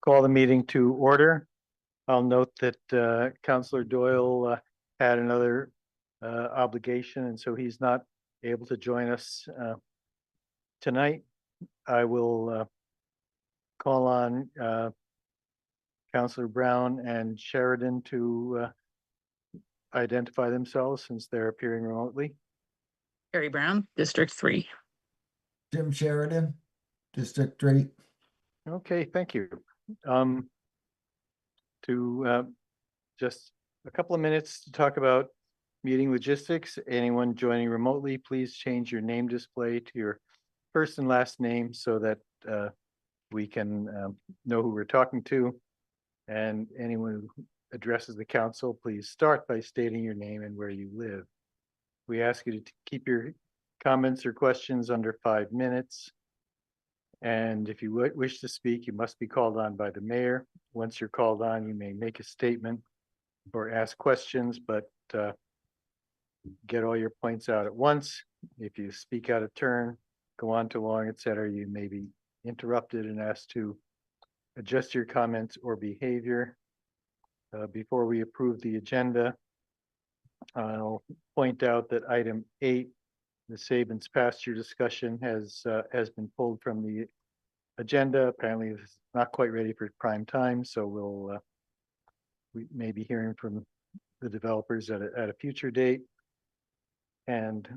Call the meeting to order. I'll note that Councillor Doyle had another obligation, and so he's not able to join us tonight. I will call on Councillor Brown and Sheridan to identify themselves since they're appearing remotely. Carrie Brown, District 3. Jim Sheridan, District 3. Okay, thank you. Just a couple of minutes to talk about meeting logistics. Anyone joining remotely, please change your name display to your first and last name so that we can know who we're talking to. And anyone who addresses the council, please start by stating your name and where you live. We ask you to keep your comments or questions under 5 minutes. And if you wish to speak, you must be called on by the mayor. Once you're called on, you may make a statement or ask questions, but get all your points out at once. If you speak out of turn, go on too long, etc., you may be interrupted and asked to adjust your comments or behavior. Before we approve the agenda, I'll point out that item 8, the Sabins pasture discussion, has been pulled from the agenda. Apparently it's not quite ready for prime time, so we may be hearing from the developers at a future date. And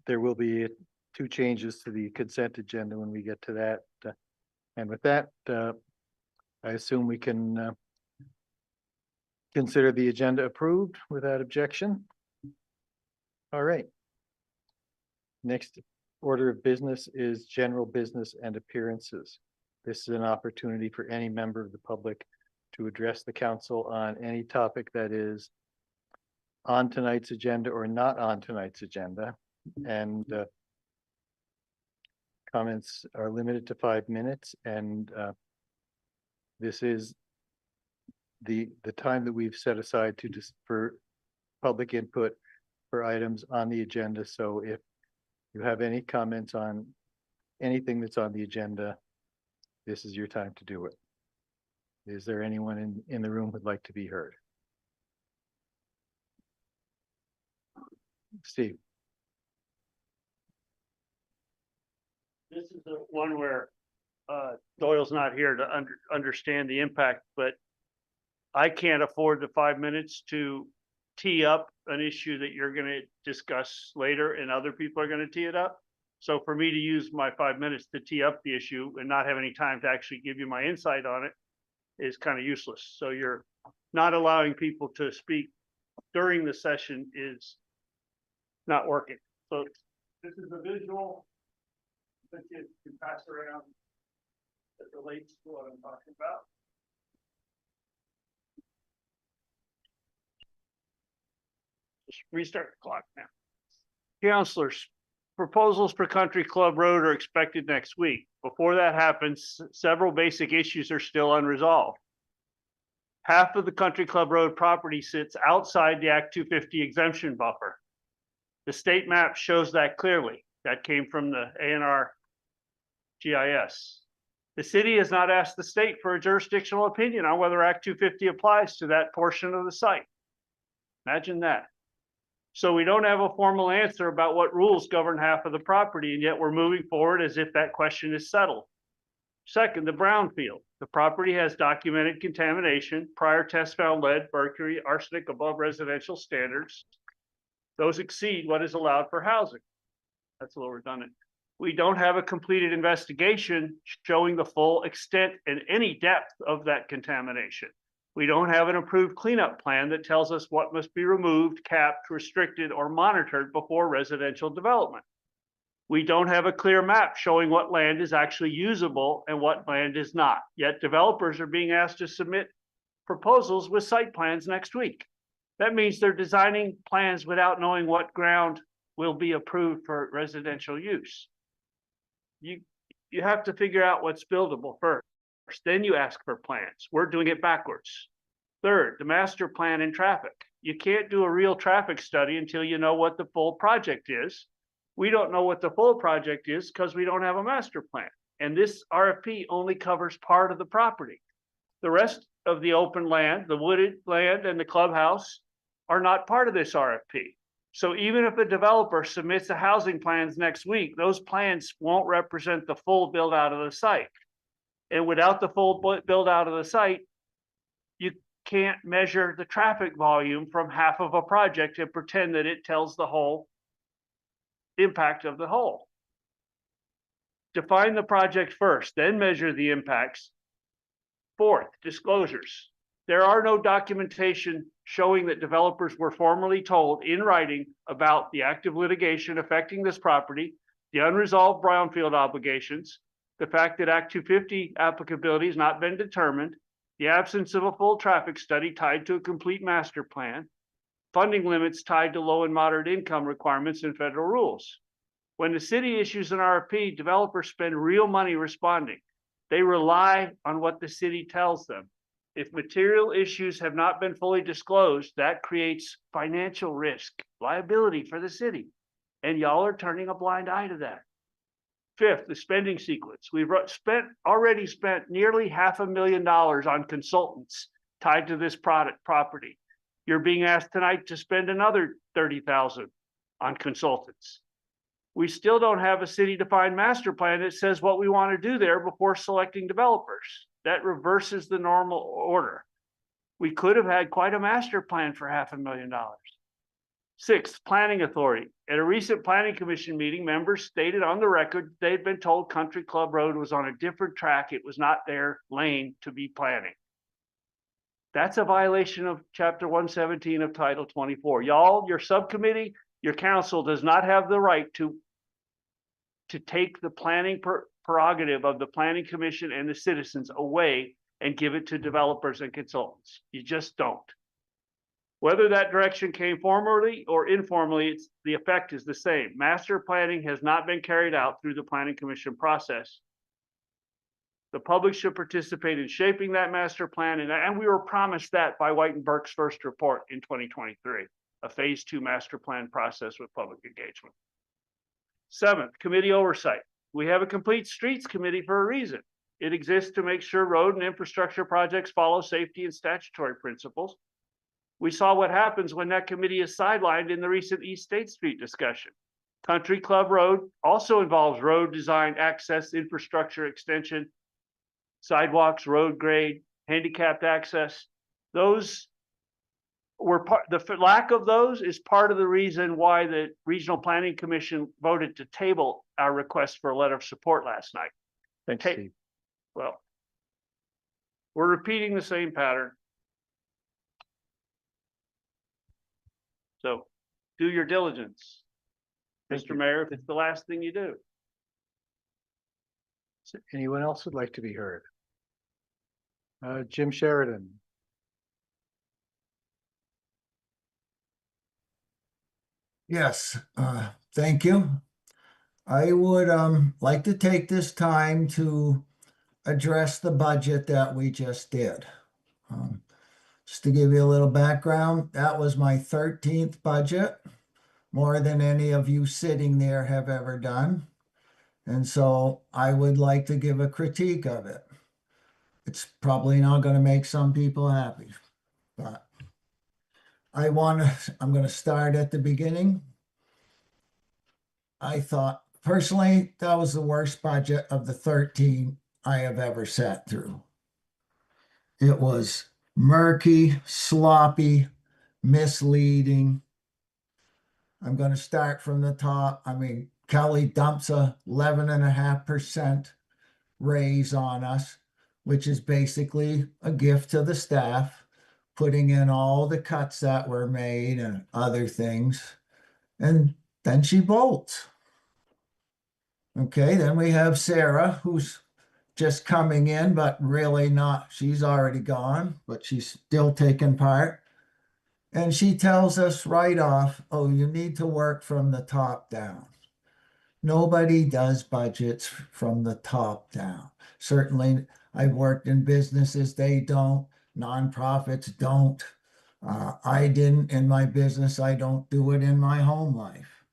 there will be 2 changes to the consent agenda when we get to that. And with that, I assume we can consider the agenda approved without objection. All right. Next order of business is general business and appearances. This is an opportunity for any member of the public to address the council on any topic that is on tonight's agenda or not on tonight's agenda. And comments are limited to 5 minutes, and this is the time that we've set aside for public input for items on the agenda. So if you have any comments on anything that's on the agenda, this is your time to do it. Is there anyone in the room who'd like to be heard? Steve. This is the one where Doyle's not here to understand the impact, but I can't afford the 5 minutes to tee up an issue that you're going to discuss later and other people are going to tee it up. So for me to use my 5 minutes to tee up the issue and not have any time to actually give you my insight on it is kind of useless. So you're not allowing people to speak during the session is not working. So this is a visual that you can pass around that relates to what I'm talking about. Just restart the clock now. Councilors, proposals for Country Club Road are expected next week. Before that happens, several basic issues are still unresolved. Half of the Country Club Road property sits outside the Act 250 exemption buffer. The state map shows that clearly. That came from the A&R GIS. The city has not asked the state for a jurisdictional opinion on whether Act 250 applies to that portion of the site. Imagine that. So we don't have a formal answer about what rules govern half of the property, and yet we're moving forward as if that question is settled. Second, the brownfield. The property has documented contamination. Prior tests found lead, mercury, arsenic above residential standards. Those exceed what is allowed for housing. That's a little redundant. We don't have a completed investigation showing the full extent and any depth of that contamination. We don't have an approved cleanup plan that tells us what must be removed, capped, restricted, or monitored before residential development. We don't have a clear map showing what land is actually usable and what land is not. Yet developers are being asked to submit proposals with site plans next week. That means they're designing plans without knowing what ground will be approved for residential use. You have to figure out what's buildable first. Then you ask for plans. We're doing it backwards. Third, the master plan and traffic. You can't do a real traffic study until you know what the full project is. We don't know what the full project is because we don't have a master plan. And this RFP only covers part of the property. The rest of the open land, the wooded land and the clubhouse are not part of this RFP. So even if a developer submits the housing plans next week, those plans won't represent the full build out of the site. And without the full build out of the site, you can't measure the traffic volume from half of a project and pretend that it tells the whole impact of the whole. Define the project first, then measure the impacts. Fourth, disclosures. There are no documentation showing that developers were formally told in writing about the active litigation affecting this property, the unresolved brownfield obligations, the fact that Act 250 applicability has not been determined, the absence of a full traffic study tied to a complete master plan, funding limits tied to low and moderate income requirements in federal rules. When the city issues an RFP, developers spend real money responding. They rely on what the city tells them. If material issues have not been fully disclosed, that creates financial risk, liability for the city. And y'all are turning a blind eye to that. Fifth, the spending sequence. We've already spent nearly $500,000 on consultants tied to this property. You're being asked tonight to spend another $30,000 on consultants. We still don't have a city-defined master plan that says what we want to do there before selecting developers. That reverses the normal order. We could have had quite a master plan for $500,000. Sixth, planning authority. At a recent planning commission meeting, members stated on the record they'd been told Country Club Road was on a different track. It was not their lane to be planning. That's a violation of Chapter 117 of Title 24. Y'all, your subcommittee, your council does not have the right to take the planning prerogative of the planning commission and the citizens away and give it to developers and consultants. You just don't. Whether that direction came formally or informally, the effect is the same. Master planning has not been carried out through the planning commission process. The public should participate in shaping that master plan, and we were promised that by White and Burke's first report in 2023, a phase 2 master plan process with public engagement. Seventh, committee oversight. We have a complete streets committee for a reason. It exists to make sure road and infrastructure projects follow safety and statutory principles. We saw what happens when that committee is sidelined in the recent East State Street discussion. Country Club Road also involves road design, access, infrastructure extension, sidewalks, road grade, handicapped access. Those were the lack of those is part of the reason why the Regional Planning Commission voted to table our request for a letter of support last night. Thanks, Steve. Well, we're repeating the same pattern. So do your diligence, Thank Mr. you. Mayor, if it's the last thing you do. Anyone else would like to be heard? Jim Sheridan. Yes, thank you. I would like to take this time to address the budget that we just did. Just to give you a little background, that was my 13th budget, more than any of you sitting there have ever done. And so I would like to give a critique of it. It's probably not going to make some people happy, but I'm going to start at the beginning. I thought personally that was the worst budget of the 13 I have ever sat through. It was murky, sloppy, misleading. I'm going to start from the top. I mean, Kelly dumps a 11.5% raise on us, which is basically a gift to the staff, putting in all the cuts that were made and other things. And then she bolts. Okay, then we have Sarah, who's just coming in, but really not. She's already gone, but she's still taking part. And she tells us right off, oh, you need to work from the top down. Nobody does budgets from the top down. Certainly, I've worked in businesses, they don't. Nonprofits don't. I didn't in my business. I don't do it in my home life.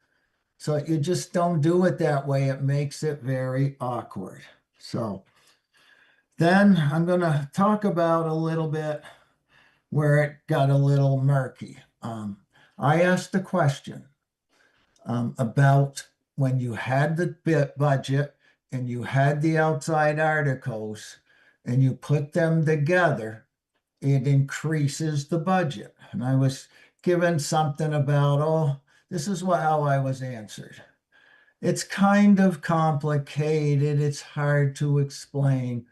So you just don't do it that way. It makes it very awkward. So then I'm going to talk about a little bit where it got a little murky. I asked a question about when you had the budget and you had the outside articles and you put them together, it increases the budget. And I was given something about, oh, this is how I was answered. It's kind of complicated. It's hard to explain.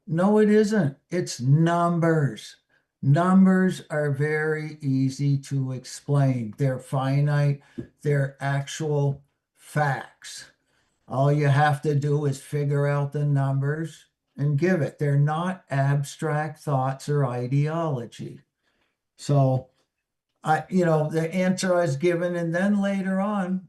No, it isn't. It's numbers. Numbers are very easy to explain. They're finite, they're actual facts. All you have to do is figure out the numbers and give it. They're not abstract thoughts or ideology. So the answer I was given, and then later on,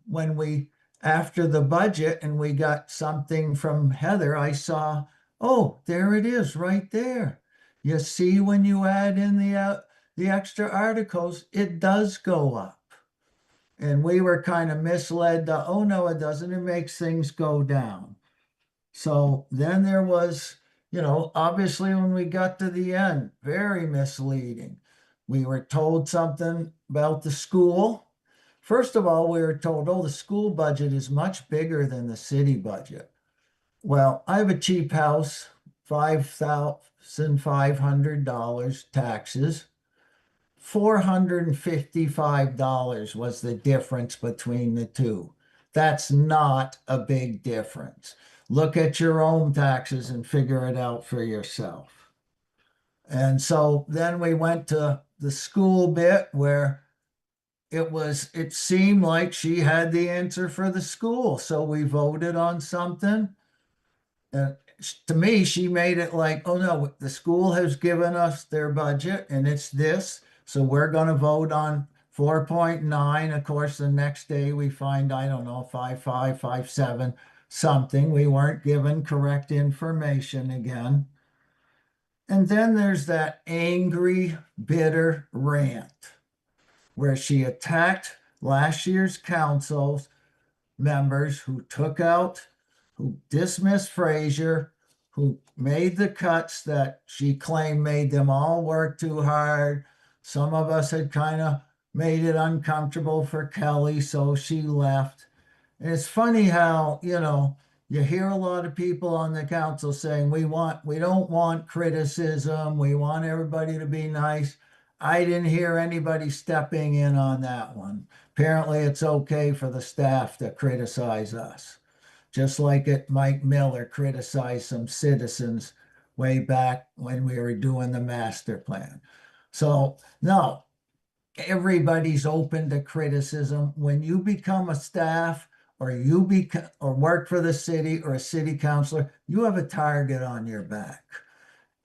after the budget and we got something from Heather, I saw, oh, there it is right there. You see, when you add in the extra articles, it does go up. And we were kind of misled to, oh, no, it doesn't. It makes things go down. So then there was, obviously when we got to the end, very misleading. We were told something about the school. First of all, we were told, oh, the school budget is much bigger than the city budget. Well, I have a cheap house, $5,500 taxes. $455 was the difference between the two. That's not a big difference. Look at your own taxes and figure it out for yourself. And so then we went to the school bit where it seemed like she had the answer for the school. So we voted on something. And to me, she made it like, oh no, the school has given us their budget and it's this. So we're going to vote on 4.9. Of course, the next day we find, I don't know, 5.5, 5.7, something. We weren't given correct information again. And then there's that angry, bitter rant where she attacked last year's council members who dismissed Frazier, who made the cuts that she claimed made them all work too hard. Some of us had kind of made it uncomfortable for Kelly, so she left. And it's funny how, you hear a lot of people on the council saying, we don't want criticism. We want everybody to be nice. I didn't hear anybody stepping in on that one. Apparently it's okay for the staff to criticize us. Just like Mike Miller criticized some citizens way back when we were doing the master plan. So no, everybody's open to criticism. When you become a staff or work for the city or a city councilor, you have a target on your back.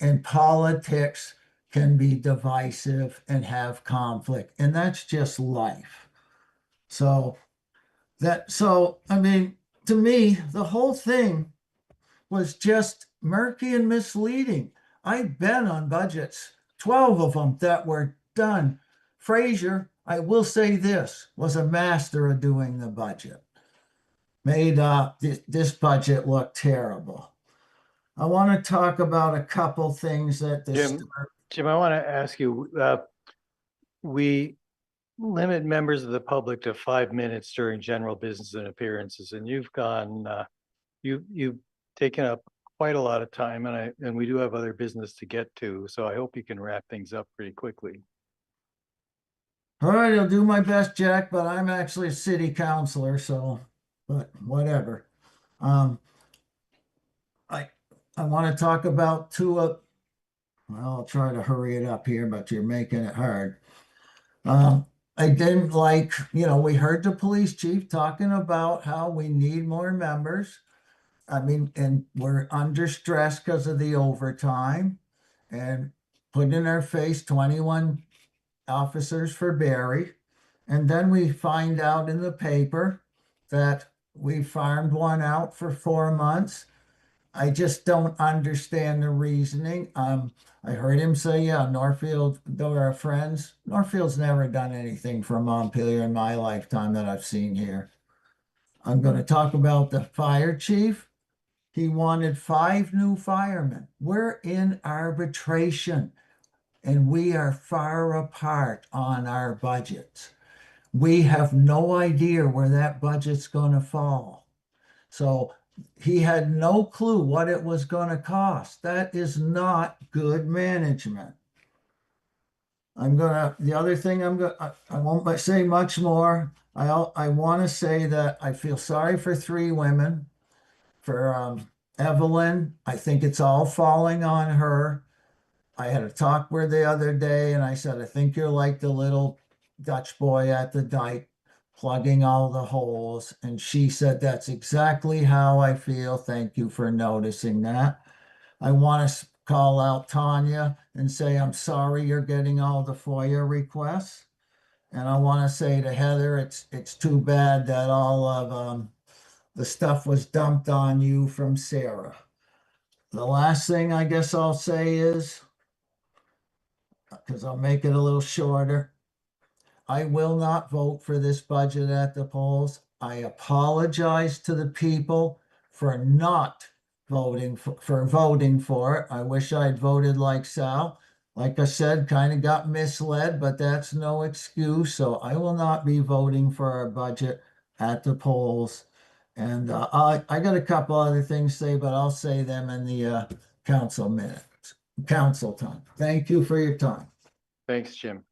And politics can be divisive and have conflict, and that's just life. To me, the whole thing was just murky and misleading. I've been on budgets, 12 of them that were done. Frazier, I will say this, was a master of doing the budget. Made this budget look terrible. I want to talk about a couple things that Jim, I want to ask you, we limit members of the public to 5 minutes during general business and appearances, and you've taken up quite a lot of time, and we do have other business to get to, so I hope you can wrap things up pretty quickly. All right, I'll do my best, Jack, but I'm actually a city councilor, but whatever. I want to talk about well, I'll try to hurry it up here, but you're making it hard. I didn't like, we heard the police chief talking about how we need more members. And we're under stress because of the overtime and put in our face 21 officers for Barry. And then we find out in the paper that we farmed one out for 4 months. I just don't understand the reasoning. I heard him say, yeah, Northfield, though our friends, Northfield's never done anything for Montpelier in my lifetime that I've seen here. I'm going to talk about the fire chief. He wanted 5 new firemen. We're in arbitration and we are far apart on our budgets. We have no idea where that budget's going to fall. So he had no clue what it was going to cost. That is not good management. The other thing I won't say much more. I want to say that I feel sorry for 3 women. For Evelyn, I think it's all falling on her. I had a talk with her the other day and I said, I think you're like the little Dutch boy at the dike plugging all the holes. And she said, that's exactly how I feel. Thank you for noticing that. I want to call out Tanya and say, I'm sorry you're getting all the FOIA requests. And I want to say to Heather, it's too bad that all of the stuff was dumped on you from Sarah. The last thing I guess I'll say is, because I'll make it a little shorter, I will not vote for this budget at the polls. I apologize to the people for not voting for it. I wish I'd voted like Sal. Like I said, kind of got misled, but that's no excuse. So I will not be voting for our budget at the polls. And I got a couple other things to say, but I'll say them in the council time. Thank you for your time. Thanks, Jim.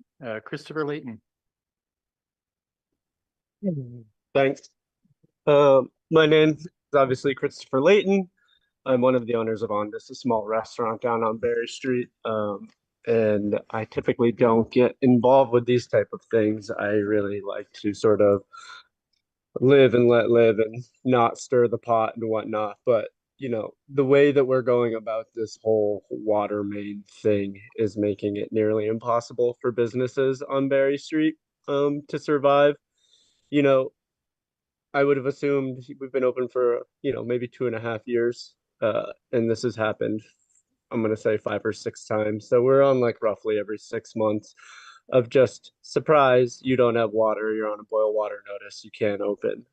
Christopher Layton. Thanks. My name is obviously Christopher Layton. I'm one of the owners of Ondus, a small restaurant down on Berry Street. And I typically don't get involved with these type of things. I really like to sort of live and let live and not stir the pot and whatnot. But, you know, the way that we're going about this whole water main thing is making it nearly impossible for businesses on Berry Street to survive. You know, I would have assumed we've been open for, you know, maybe 2.5 years. And this has happened, I'm going to say 5 or 6 times. So we're on like roughly every 6 months of just surprise, you don't have water, you're on a boil water notice, you can't open.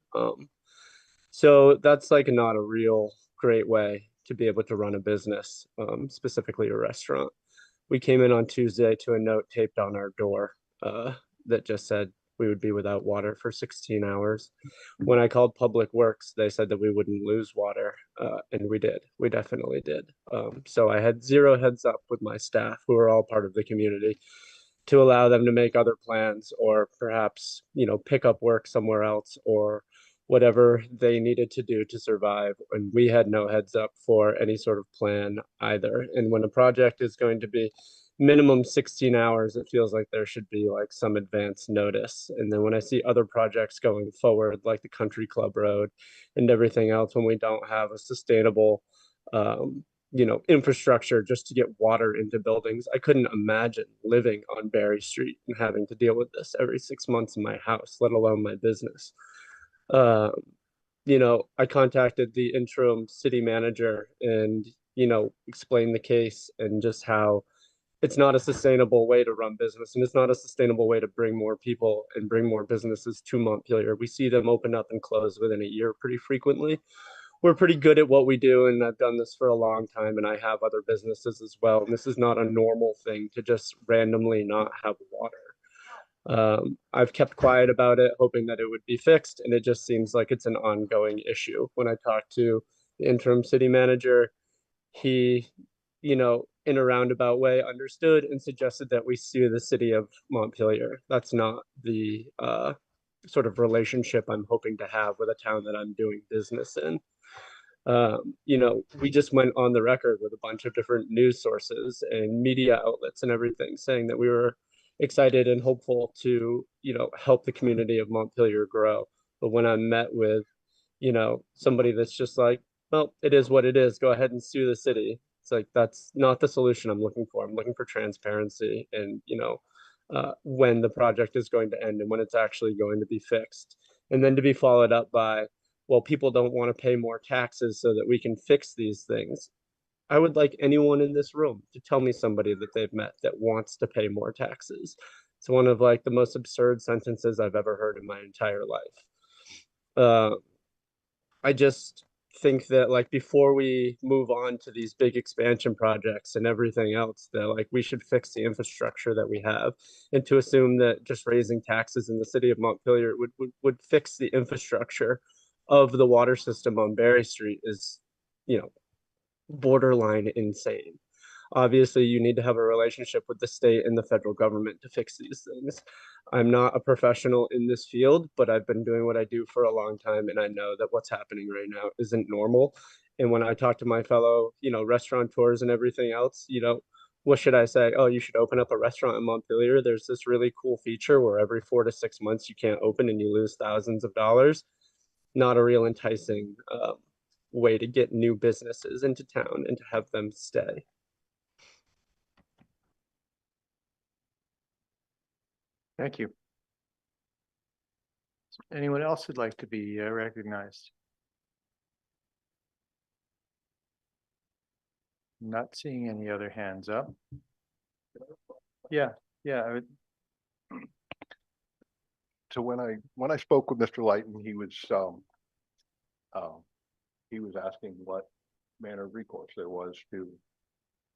So that's like not a real great way to be able to run a business, specifically a restaurant. We came in on Tuesday to a note taped on our door that just said we would be without water for 16 hours. When I called Public Works, they said that we wouldn't lose water, and we did. We definitely did. So I had 0 heads up with my staff, who are all part of the community, to allow them to make other plans or perhaps, you know, pick up work somewhere else or whatever they needed to do to survive. And we had no heads up for any sort of plan either. And when a project is going to be minimum 16 hours, it feels like there should be like some advance notice. And then when I see other projects going forward, like the Country Club Road and everything else, when we don't have a sustainable, you know, infrastructure just to get water into buildings. I couldn't imagine living on Berry Street and having to deal with this every 6 months in my house, let alone my business. You know, I contacted the interim city manager and, you know, explained the case and just how it's not a sustainable way to run business and it's not a sustainable way to bring more people and bring more businesses to Montpelier. We see them open up and close within a year pretty frequently. We're pretty good at what we do, and I've done this for a long time, and I have other businesses as well. And this is not a normal thing to just randomly not have water. I've kept quiet about it, hoping that it would be fixed, and it just seems like it's an ongoing issue. When I talked to the interim city manager, he, you know, in a roundabout way, understood and suggested that we sue the city of Montpelier. That's not the sort of relationship I'm hoping to have with a town that I'm doing business in. You know, we just went on the record with a bunch of different news sources and media outlets and everything saying that we were excited and hopeful to, you know, help the community of Montpelier grow. But when I'm met with, you know, somebody that's just like, well, it is what it is, go ahead and sue the city. It's like, that's not the solution I'm looking for. I'm looking for transparency and, you know, when the project is going to end and when it's actually going to be fixed. And then to be followed up by, well, people don't want to pay more taxes so that we can fix these things. I would like anyone in this room to tell me somebody that they've met that wants to pay more taxes. It's one of like the most absurd sentences I've ever heard in my entire life. I just think that like before we move on to these big expansion projects and everything else, that like we should fix the infrastructure that we have. And to assume that just raising taxes in the city of Montpelier would fix the infrastructure of the water system on Berry Street is, you know, borderline insane. Obviously, you need to have a relationship with the state and the federal government to fix these things. I'm not a professional in this field, but I've been doing what I do for a long time, and I know that what's happening right now isn't normal. And when I talk to my fellow, you know, restaurateurs and everything else, you know, what should I say? Oh, you should open up a restaurant in Montpelier. There's this really cool feature where every 4 to 6 months you can't open and you lose thousands of dollars. Not a real enticing way to get new businesses into town and to have them stay. Thank you. Anyone else who'd like to be recognized? Not seeing any other hands up. Yeah, I would, So when I spoke with Mr. Lighton, he was asking what manner of recourse there was to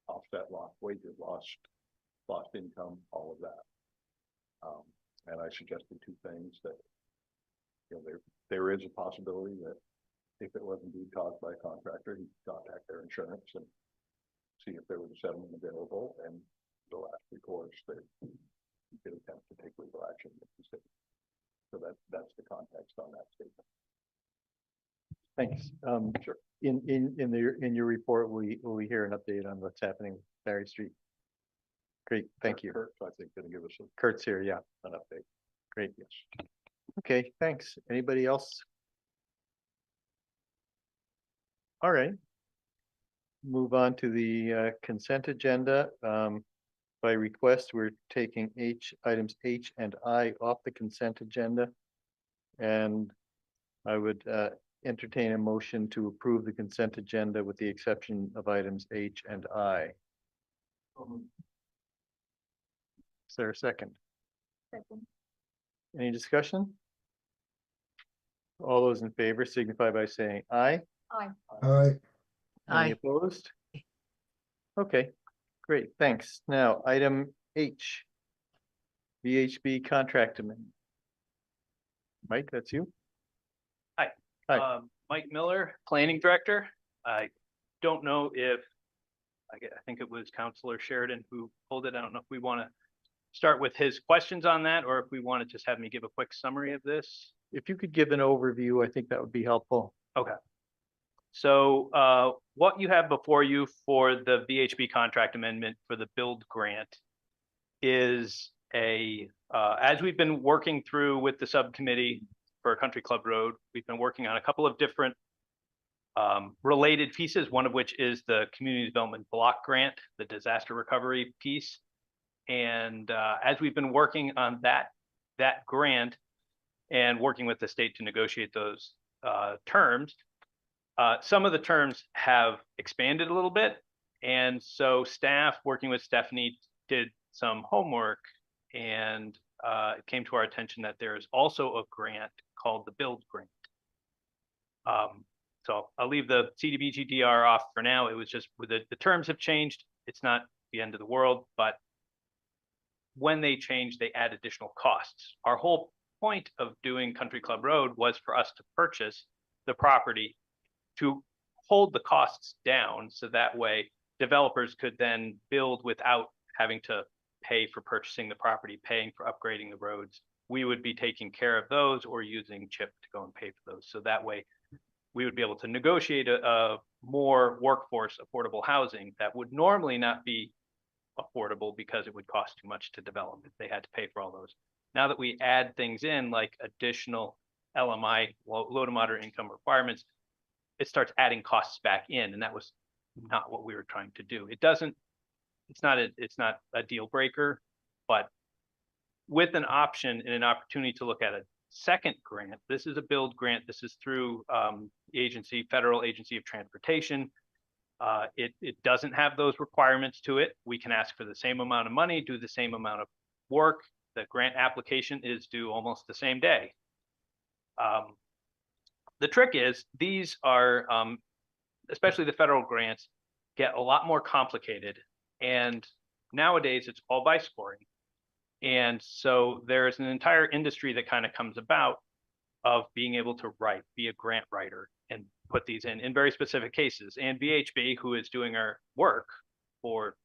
offset lost wages, lost income, all of that. And I suggested two things that, you know, there is a possibility that if it was indeed caused by a contractor, he'd contact their insurance and see if there was a settlement available, and the last recourse that he could attempt to take legal action if he said. So that's the context on that statement. thanks. Sure. In your report, will we hear an update on what's happening with Berry Street? Great, thank you. Kurt, I think, going to give us Kurt's here, yeah. an update. Great. Okay, thanks. Anybody else? All right. Move on to the consent agenda. By request, we're taking items H and I off the consent agenda. And I would entertain a motion to approve the consent agenda with the exception of items H and I. Is there a second? Second. Any discussion? All those in favor signify by saying aye. Aye. All right, Any Aye. opposed? Okay, great, thanks. Now, item H. VHB contract amendment. Mike, that's you? Hi. Mike Miller, Planning Director. I don't know if, I think it was Councilor Sheridan who pulled it. I don't know if we want to start with his questions on that, or if we want to just have me give a quick summary of this. If you could give an overview, I think that would be helpful. Okay. So what you have before you for the VHB contract amendment for the build grant is as we've been working through with the subcommittee for Country Club Road, we've been working on a couple of different related pieces, one of which is the community development block grant, the disaster recovery piece. And as we've been working on that grant and working with the state to negotiate those terms, some of the terms have expanded a little bit. And so staff working with Stephanie did some homework, and it came to our attention that there is also a grant called the Build Grant. So I'll leave the CDBG-DR off for now. It was just the terms have changed. It's not the end of the world, but when they change, they add additional costs. Our whole point of doing Country Club Road was for us to purchase the property to hold the costs down, so that way developers could then build without having to pay for purchasing the property, paying for upgrading the roads. We would be taking care of those or using CHIP to go and pay for those. So that way we would be able to negotiate a more workforce affordable housing that would normally not be affordable because it would cost too much to develop if they had to pay for all those. Now that we add things in like additional LMI, low to moderate income requirements, it starts adding costs back in, and that was not what we were trying to do. It's not a deal breaker, but with an option and an opportunity to look at a second grant, this is a build grant. This is through the Federal Agency of Transportation. It doesn't have those requirements to it. We can ask for the same amount of money, do the same amount of work. The grant application is due almost the same day. the trick is these are, especially the federal grants, get a lot more complicated. And nowadays it's all by scoring. And so there's an entire industry that kind of comes about of being able to be a grant writer and put these in very specific cases. And VHB, who is doing our work for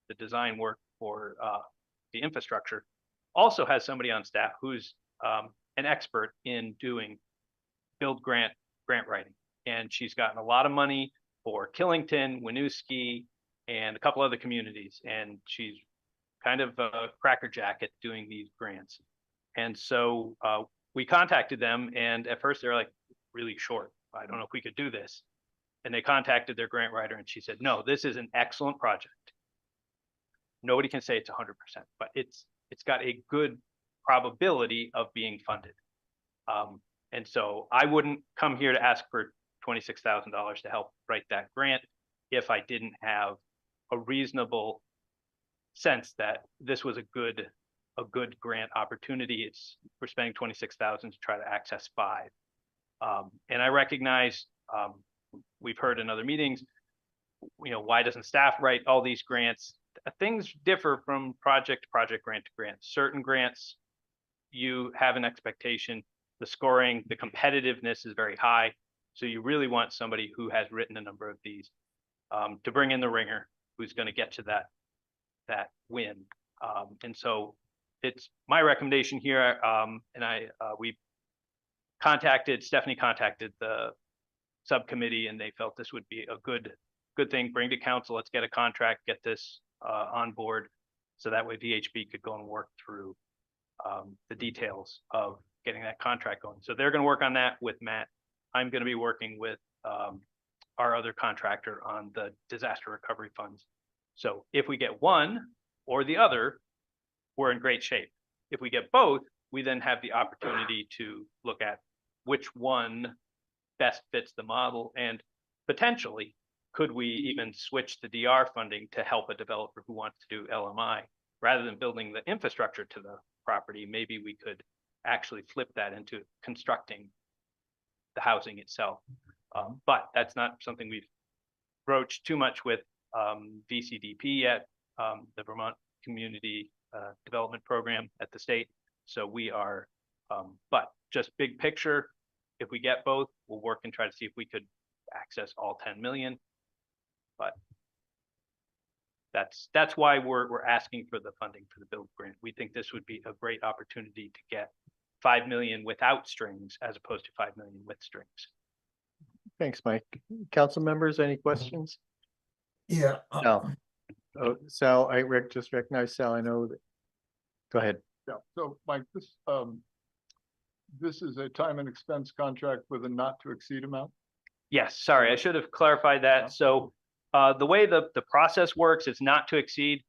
the design work for the infrastructure, also has somebody on staff who's an expert in doing build grant writing. And she's gotten a lot of money for Killington, Winooski, and a couple other communities. And she's kind of a crackerjack at doing these grants. And so we contacted them, and at first they're like, really short. I don't know if we could do this. And they contacted their grant writer, and she said, no, this is an excellent project. Nobody can say it's 100%, but it's got a good probability of being funded. And so I wouldn't come here to ask for $26,000 to help write that grant if I didn't have a reasonable sense that this was a good grant opportunity. We're spending $26,000 to try to access 5. And I recognize, we've heard in other meetings, why doesn't staff write all these grants? Things differ from project to project, grant to grant. Certain grants, you have an expectation, the scoring, the competitiveness is very high. So you really want somebody who has written a number of these to bring in the ringer, who's going to get to that win. And so it's my recommendation here. And Stephanie contacted the subcommittee, and they felt this would be a good thing. Bring to council, let's get a contract, get this on board, so that way VHB could go and work through the details of getting that contract going. So they're going to work on that with Matt. I'm going to be working with our other contractor on the disaster recovery funds. So if we get one or the other, we're in great shape. If we get both, we then have the opportunity to look at which one best fits the model, and potentially could we even switch the DR funding to help a developer who wants to do LMI rather than building the infrastructure to the property. Maybe we could actually flip that into constructing the housing itself. But that's not something we've broached too much with VCDP yet, the Vermont Community Development Program at the state. So we are, but just big picture, if we get both, we'll work and try to see if we could access all 10 million. But that's why we're asking for the funding for the build grant. We think this would be a great opportunity to get 5 million without strings as opposed to 5 million with strings. Thanks, Mike. Council members, any questions? Yeah. No. Oh, Sal, just recognize Sal. I know that. Go ahead. Yeah, so Mike, this is a time and expense contract with a not to exceed amount? Yes, sorry, I should have clarified that. So the way the process works, it's not to exceed.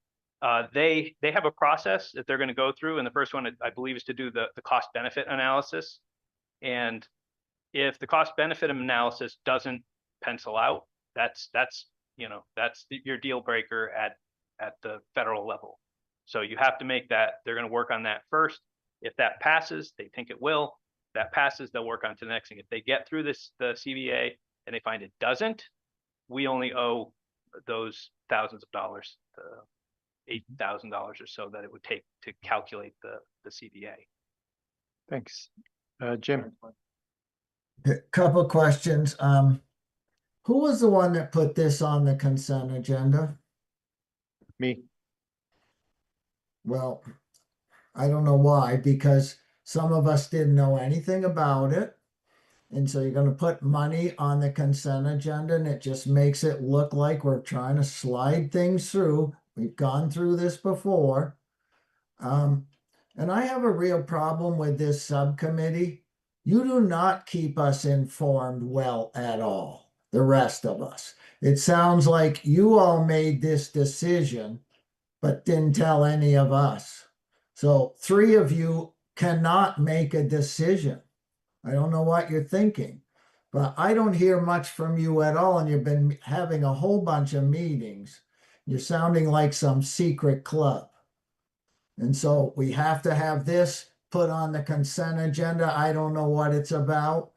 They have a process that they're going to go through, and the first one I believe is to do the cost benefit analysis. And if the cost benefit analysis doesn't pencil out, that's your deal breaker at the federal level. So you have to make that. They're going to work on that first. If that passes, they think it will. If that passes, they'll work on to the next thing. If they get through the CBA and they find it doesn't, we only owe those thousands of dollars, $8,000 or so that it would take to calculate the CBA. Thanks. Jim. A couple questions. Who was the one that put this on the consent agenda? Me. Well, I don't know why, because some of us didn't know anything about it. And so you're going to put money on the consent agenda, and it just makes it look like we're trying to slide things through. We've gone through this before. And I have a real problem with this subcommittee. You do not keep us informed well at all, the rest of us. It sounds like you all made this decision, but didn't tell any of us. So 3 of you cannot make a decision. I don't know what you're thinking, but I don't hear much from you at all. And you've been having a whole bunch of meetings. You're sounding like some secret club. And so we have to have this put on the consent agenda. I don't know what it's about.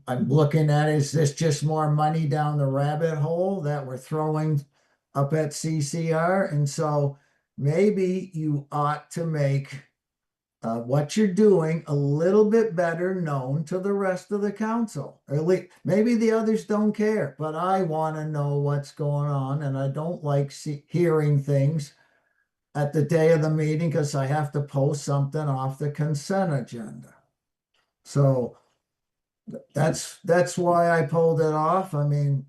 I'm looking at, is this just more money down the rabbit hole that we're throwing up at CCR? And so maybe you ought to make what you're doing a little bit better known to the rest of the council. Or at least maybe the others don't care, but I want to know what's going on, and I don't like hearing things at the day of the meeting because I have to post something off the consent agenda. So that's why I pulled it off. I mean,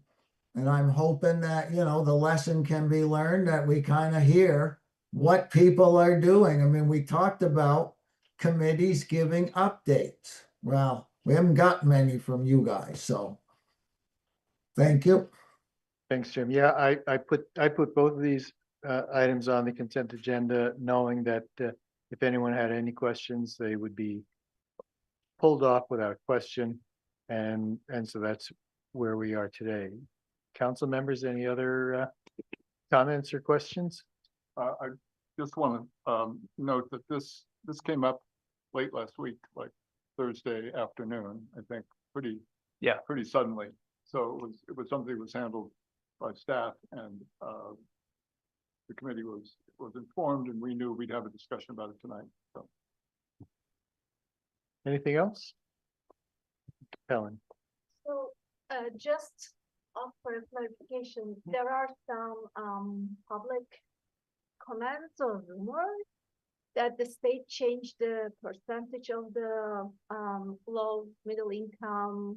and I'm hoping that, the lesson can be learned, that we kind of hear what people are doing. I mean, we talked about committees giving updates. Well, we haven't got many from you guys, so thank you. Thanks, Jim. Yeah, I put both of these items on the consent agenda, knowing that if anyone had any questions, they would be pulled off without question. And so that's where we are today. Council members, any other comments or questions? I just want to note that this came up late last week, like Thursday afternoon, I think, pretty suddenly. So it was something that was handled by staff, and the committee was informed, and we knew we'd have a discussion about it tonight. So. Anything else? Helen. So, just for clarification, there are some public comments or rumors that the state changed the percentage of the low middle income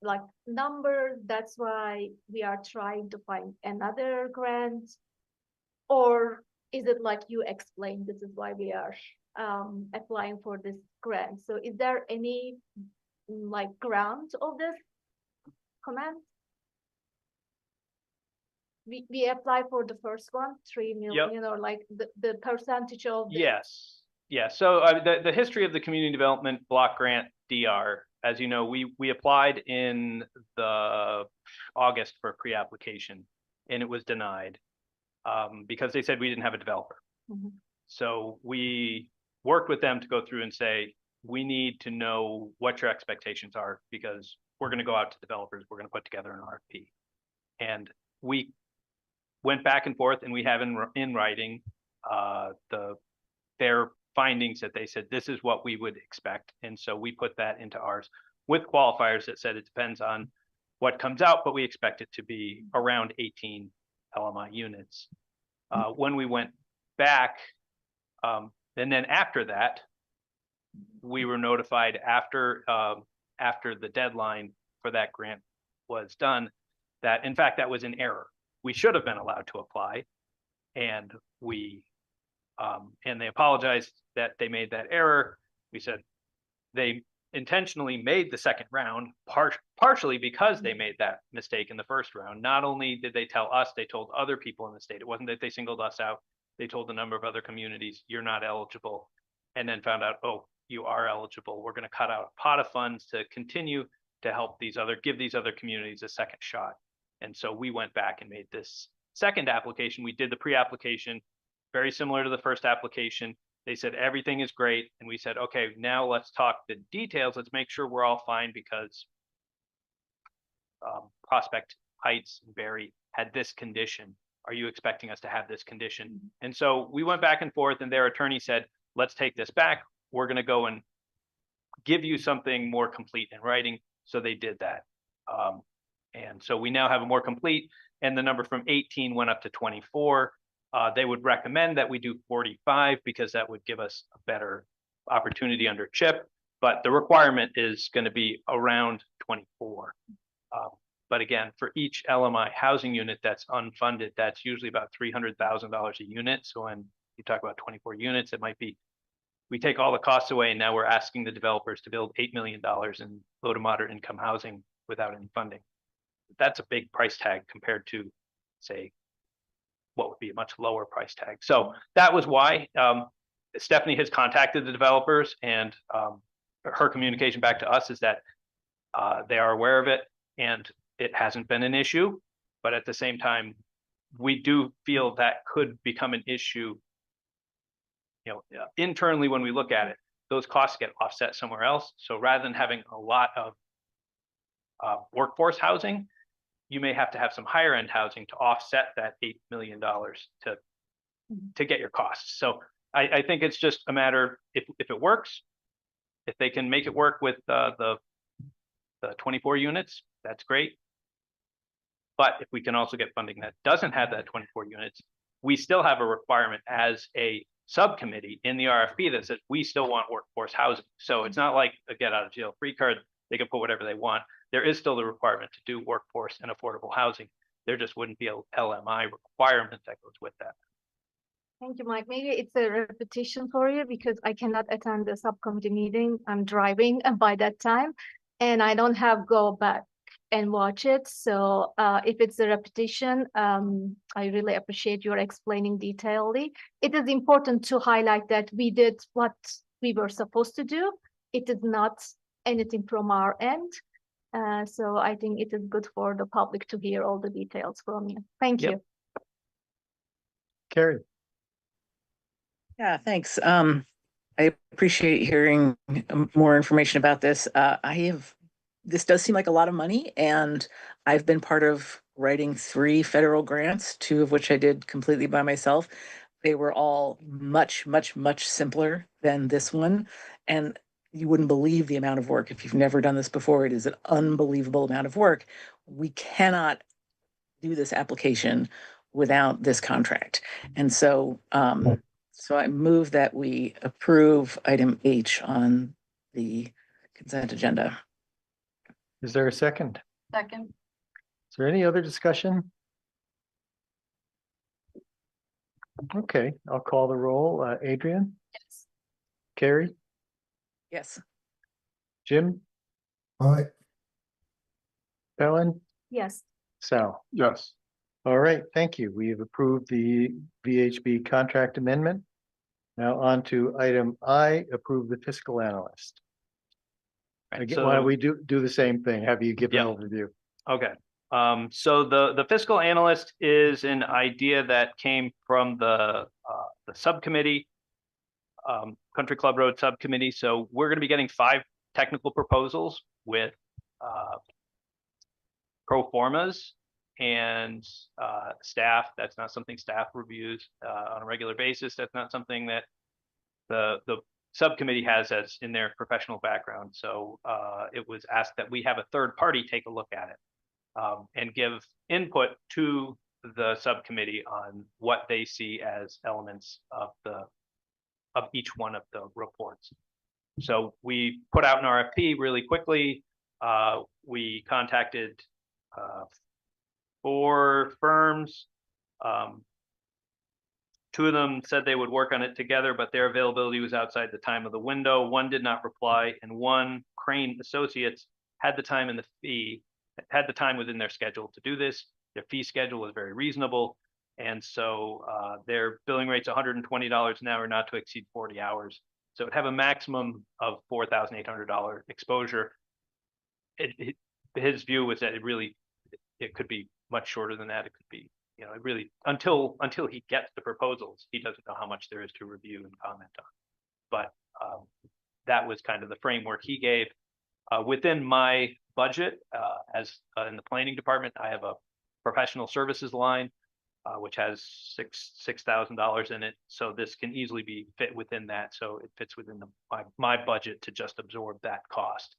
like number. That's why we are trying to find another grant, or is it like you explained, this is why we are applying for this grant? So is there any like ground of this comment? We apply for the first one, 3 million, or like the percentage of the... Yes. Yeah. So the history of the community development block grant DR, as you know, we applied in the August for pre-application, and it was denied because they said we didn't have a developer. Mm-hmm. So we worked with them to go through and say, we need to know what your expectations are, because we're going to go out to developers. We're going to put together an RFP. And we went back and forth, and we have in writing their findings that they said, this is what we would expect. And so we put that into ours with qualifiers that said it depends on what comes out, but we expect it to be around 18 LMI units. When we went back, and then after that, we were notified after the deadline for that grant was done that, in fact, that was an error. We should have been allowed to apply, and they apologized that they made that error. We said they intentionally made the second round, partially because they made that mistake in the first round. Not only did they tell us, they told other people in the state. It wasn't that they singled us out. They told a number of other communities, you're not eligible, and then found out, oh, you are eligible. We're going to cut out a pot of funds to continue to help give these other communities a second shot. And so we went back and made this second application. We did the pre-application, very similar to the first application. They said everything is great, and we said, okay, now let's talk the details. Let's make sure we're all fine, because Prospect Heights and Barry had this condition. Are you expecting us to have this condition? And so we went back and forth, and their attorney said, let's take this back. We're going to go and give you something more complete in writing. So they did that. And so we now have a more complete, and the number from 18 went up to 24. They would recommend that we do 45 because that would give us a better opportunity under CHIP, but the requirement is going to be around 24. But again, for each LMI housing unit that's unfunded, that's usually about $300,000 a unit. So when you talk about 24 units, it might be, we take all the costs away, and now we're asking the developers to build $8 million in low to moderate income housing without any funding. That's a big price tag compared to, say, what would be a much lower price tag. So that was why Stephanie has contacted the developers, and her communication back to us is that they are aware of it, and it hasn't been an issue. But at the same time, we do feel that could become an issue, internally when we look at it. those costs get offset somewhere else. So rather than having a lot of workforce housing, you may have to have some higher end housing to offset that $8 million to get your costs. So I think it's just a matter, if it works, if they can make it work with the 24 units, that's great. But if we can also get funding that doesn't have that 24 units, we still have a requirement as a subcommittee in the RFP that says we still want workforce housing. So it's not like a get out of jail free card. They can put whatever they want. There is still the requirement to do workforce and affordable housing. There just wouldn't be a LMI requirement that goes with that. Thank you, Mike. Maybe it's a repetition for you because I cannot attend the subcommittee meeting. I'm driving by that time and I don't have go back and watch it. So if it's a repetition, I really appreciate your explaining detailedly. It is important to highlight that we did what we were supposed to do. It is not anything from our end. So I think it is good for the public to hear all the details from you. Thank Yep. you. Carrie, Yeah, thanks. I appreciate hearing more information about this. This does seem like a lot of money, and I've been part of writing 3 federal grants, 2 of which I did completely by myself. They were all much, much, much simpler than this one. And you wouldn't believe the amount of work. If you've never done this before, it is an unbelievable amount of work. We cannot do this application without this contract. And so, so I move that we approve item H on the consent agenda. is there a second? Second. Is there any other discussion? Okay, I'll call the roll. Adrian, Yes. Carrie, Yes. Jim, All right, Ellen, Yes. Sal. Yes. All right, thank you. We've approved the VHB contract amendment. Now on to item I, approve the fiscal analyst. Right, Again, why don't we do the same thing? Have you give an Yeah. overview? Okay, so the fiscal analyst is an idea that came from the subcommittee, Country Club Road Subcommittee. So we're going to be getting 5 technical proposals with pro formas and staff. That's not something staff reviews on a regular basis. That's not something that the subcommittee has as in their professional background. So it was asked that we have a third party take a look at it and give input to the subcommittee on what they see as elements of each one of the reports. So we put out an RFP really quickly. We contacted 4 firms. 2 of them said they would work on it together, but their availability was outside the time of the window. 1 did not reply, and 1, Crane Associates, had the time and the fee, had the time within their schedule to do this. Their fee schedule was very reasonable, and so their billing rate's $120 an hour, not to exceed 40 hours. So it'd have a maximum of $4,800 exposure. His view was that it could be much shorter than that. It could be, you know, it really, until he gets the proposals, he doesn't know how much there is to review and comment on. But that was kind of the framework he gave. Within my budget, as in the planning department, I have a professional services line, which has $6,000 in it. So this can easily be fit within that. So it fits within my budget to just absorb that cost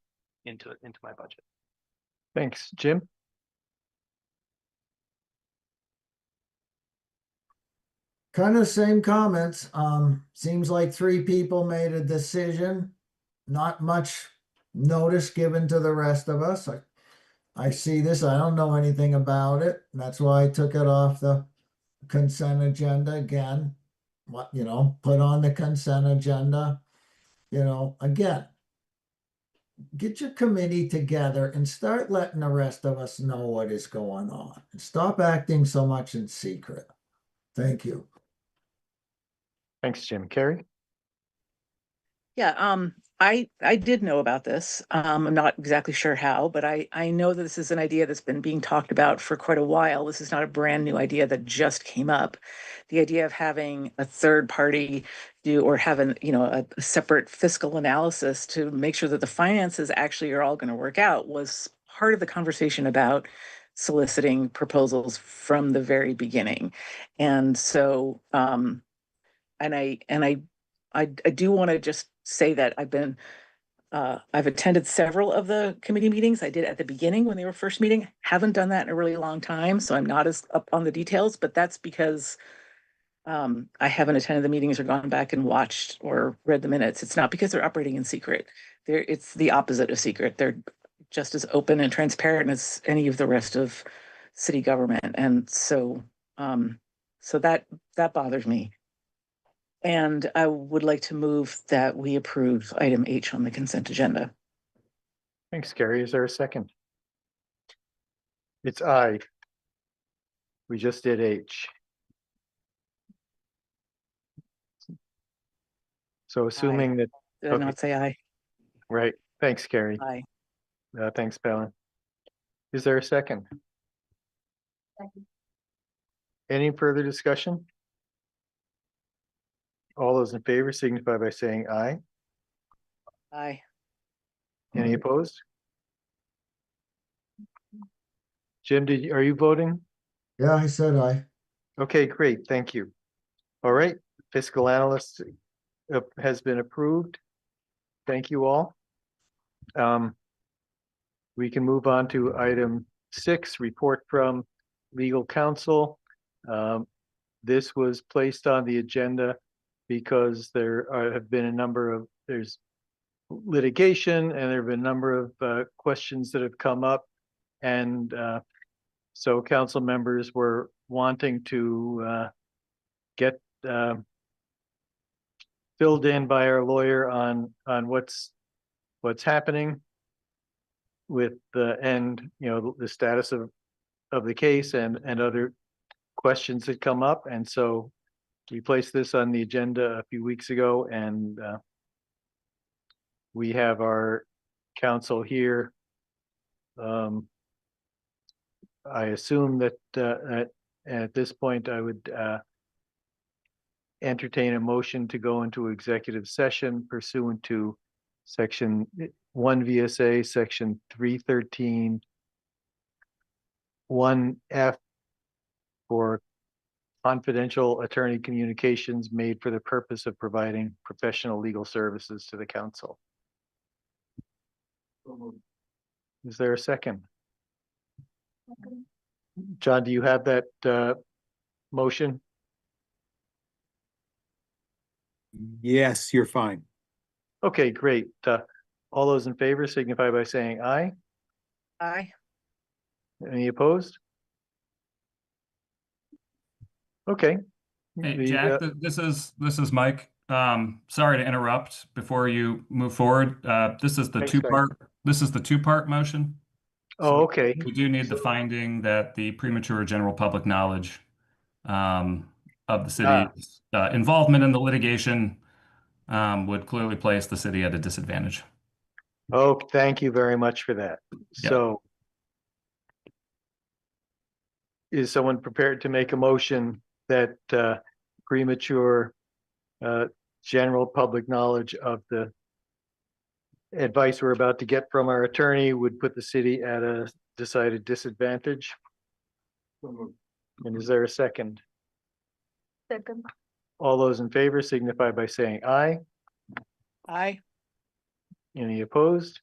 into my budget. Thanks, Jim. kind of same comments. Seems like 3 people made a decision. Not much notice given to the rest of us. I see this, I don't know anything about it. That's why I took it off the consent agenda again. What, put on the consent agenda. Again, get your committee together and start letting the rest of us know what is going on. And stop acting so much in secret. Thank you. Thanks, Jim. Carrie? Yeah, I did know about this. I'm not exactly sure how, but I know that this is an idea that's been being talked about for quite a while. This is not a brand new idea that just came up. The idea of having a third party do or having, a separate fiscal analysis to make sure that the finances actually are all going to work out was part of the conversation about soliciting proposals from the very beginning. And so, I do want to just say that I've attended several of the committee meetings. I did at the beginning when they were first meeting. Haven't done that in a really long time, so I'm not as up on the details, but that's because I haven't attended the meetings or gone back and watched or read the minutes. It's not because they're operating in secret. It's the opposite of secret. They're just as open and transparent as any of the rest of city government. And so that bothers me. And I would like to move that we approve item H on the consent agenda. Thanks, Gary. Is there a second? It's I. We just did H. So assuming that, Did I Okay. not say aye? right, thanks, Gary. Aye. Thanks, Palin. Is there a second? Second. Any further discussion? All those in favor signify by saying aye. Aye. Any opposed? Jim, are you voting? Yeah, I said aye. Okay, great, thank you. All right, fiscal analyst has been approved. Thank you all. We can move on to item 6, report from legal counsel. This was placed on the agenda because there have been a number of, there's litigation and there have been a number of questions that have come up. And so council members were wanting to get filled in by our lawyer on what's happening with the status of the case and other questions that come up. And so we placed this on the agenda a few weeks ago, and we have our counsel here. I assume that at this point I would entertain a motion to go into executive session pursuant to section 1 VSA, section 313 1F for confidential attorney communications made for the purpose of providing professional legal services to the council. Is there a second? John, do you have that motion? Yes, you're fine. Okay, great. All those in favor signify by saying aye. Aye. Any opposed? Okay. Hey, Jack, this is Mike. Sorry to interrupt before you move forward. This is the Thanks, Mike. two-part motion. Oh, okay. We do need the finding that the premature general public knowledge of the city's involvement in the litigation would clearly place the city at a disadvantage. Oh, thank you very much for that. Yeah. So is someone prepared to make a motion that premature general public knowledge of the advice we're about to get from our attorney would put the city at a decided disadvantage? And is there a second? Second. All those in favor signify by saying aye. Aye. Any opposed?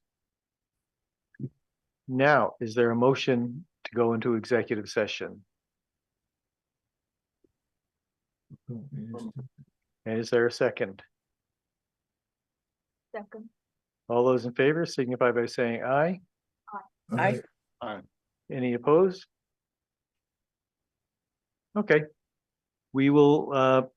Now, is there a motion to go into executive session? And is there a second? Second. All those in favor signify by saying aye. Aye. Any opposed? Okay. We will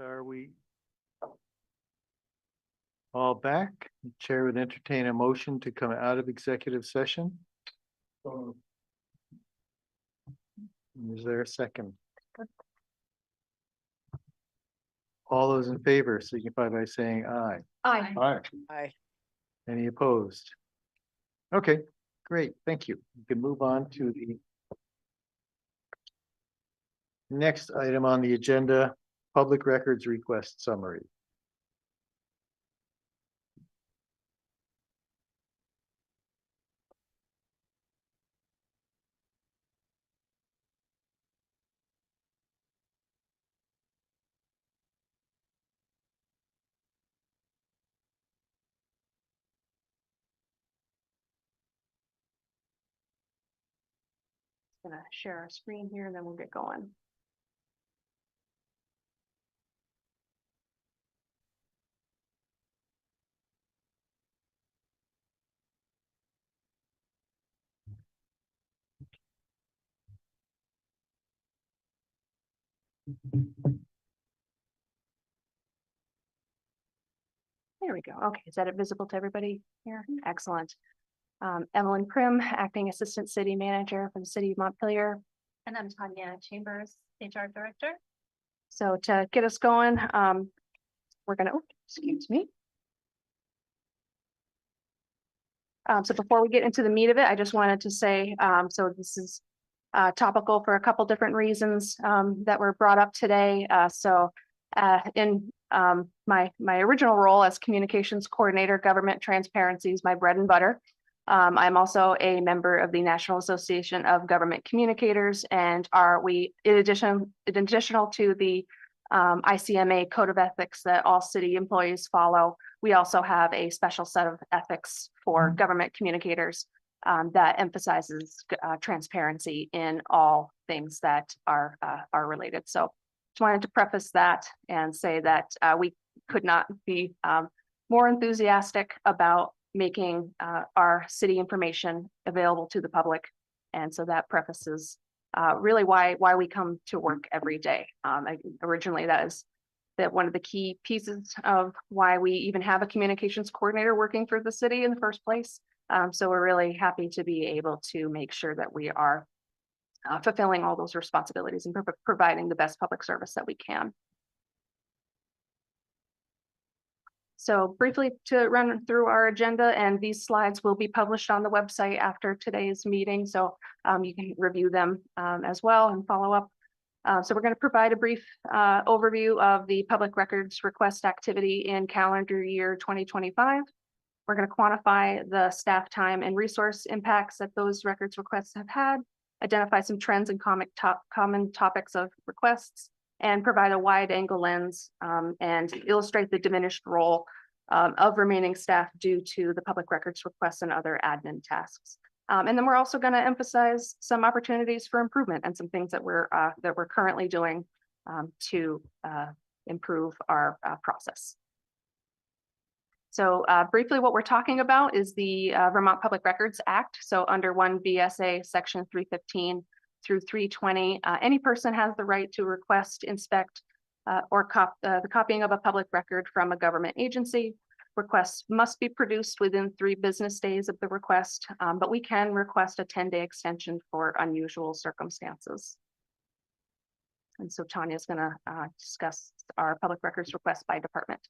Are we all back? The Chair would entertain a motion to come out of executive session. Is there a second? All those in favor signify by saying aye. Aye. All right. Aye. Any opposed? Okay, great, thank you. We can move on to the next item on the agenda, public records request summary. Gonna share our screen here and then we'll get going. There we go. Okay, is that visible to everybody here? Excellent. Evelyn Prim, Acting Assistant City Manager for the City of Montpelier. And I'm Tanya Chambers, HR Director. So to get us going, we're gonna, excuse me. So before we get into the meat of it, I just wanted to say, so this is topical for a couple different reasons that were brought up today. In my original role as Communications Coordinator, Government Transparency is my bread and butter. I'm also a member of the National Association of Government Communicators, and in additional to the ICMA Code of Ethics that all city employees follow, we also have a special set of ethics for government communicators that emphasizes transparency in all things that are related. So just wanted to preface that and say that we could not be more enthusiastic about making our city information available to the public. And so that prefaces really why we come to work every day. Originally, that is one of the key pieces of why we even have a communications coordinator working for the city in the first place. So we're really happy to be able to make sure that we are fulfilling all those responsibilities and providing the best public service that we can. So briefly to run through our agenda, and these slides will be published on the website after today's meeting. So you can review them as well and follow up. So we're going to provide a brief overview of the public records request activity in calendar year 2025. We're going to quantify the staff time and resource impacts that those records requests have had, identify some trends and common topics of requests, and provide a wide angle lens and illustrate the diminished role of remaining staff due to the public records requests and other admin tasks. And then we're also going to emphasize some opportunities for improvement and some things that we're currently doing to improve our process. So briefly, what we're talking about is the Vermont Public Records Act. So under 1 VSA section 315 through 320, any person has the right to request, inspect, or the copying of a public record from a government agency. Requests must be produced within 3 business days of the request, but we can request a 10-day extension for unusual circumstances. And so Tanya is going to discuss our public records request by department.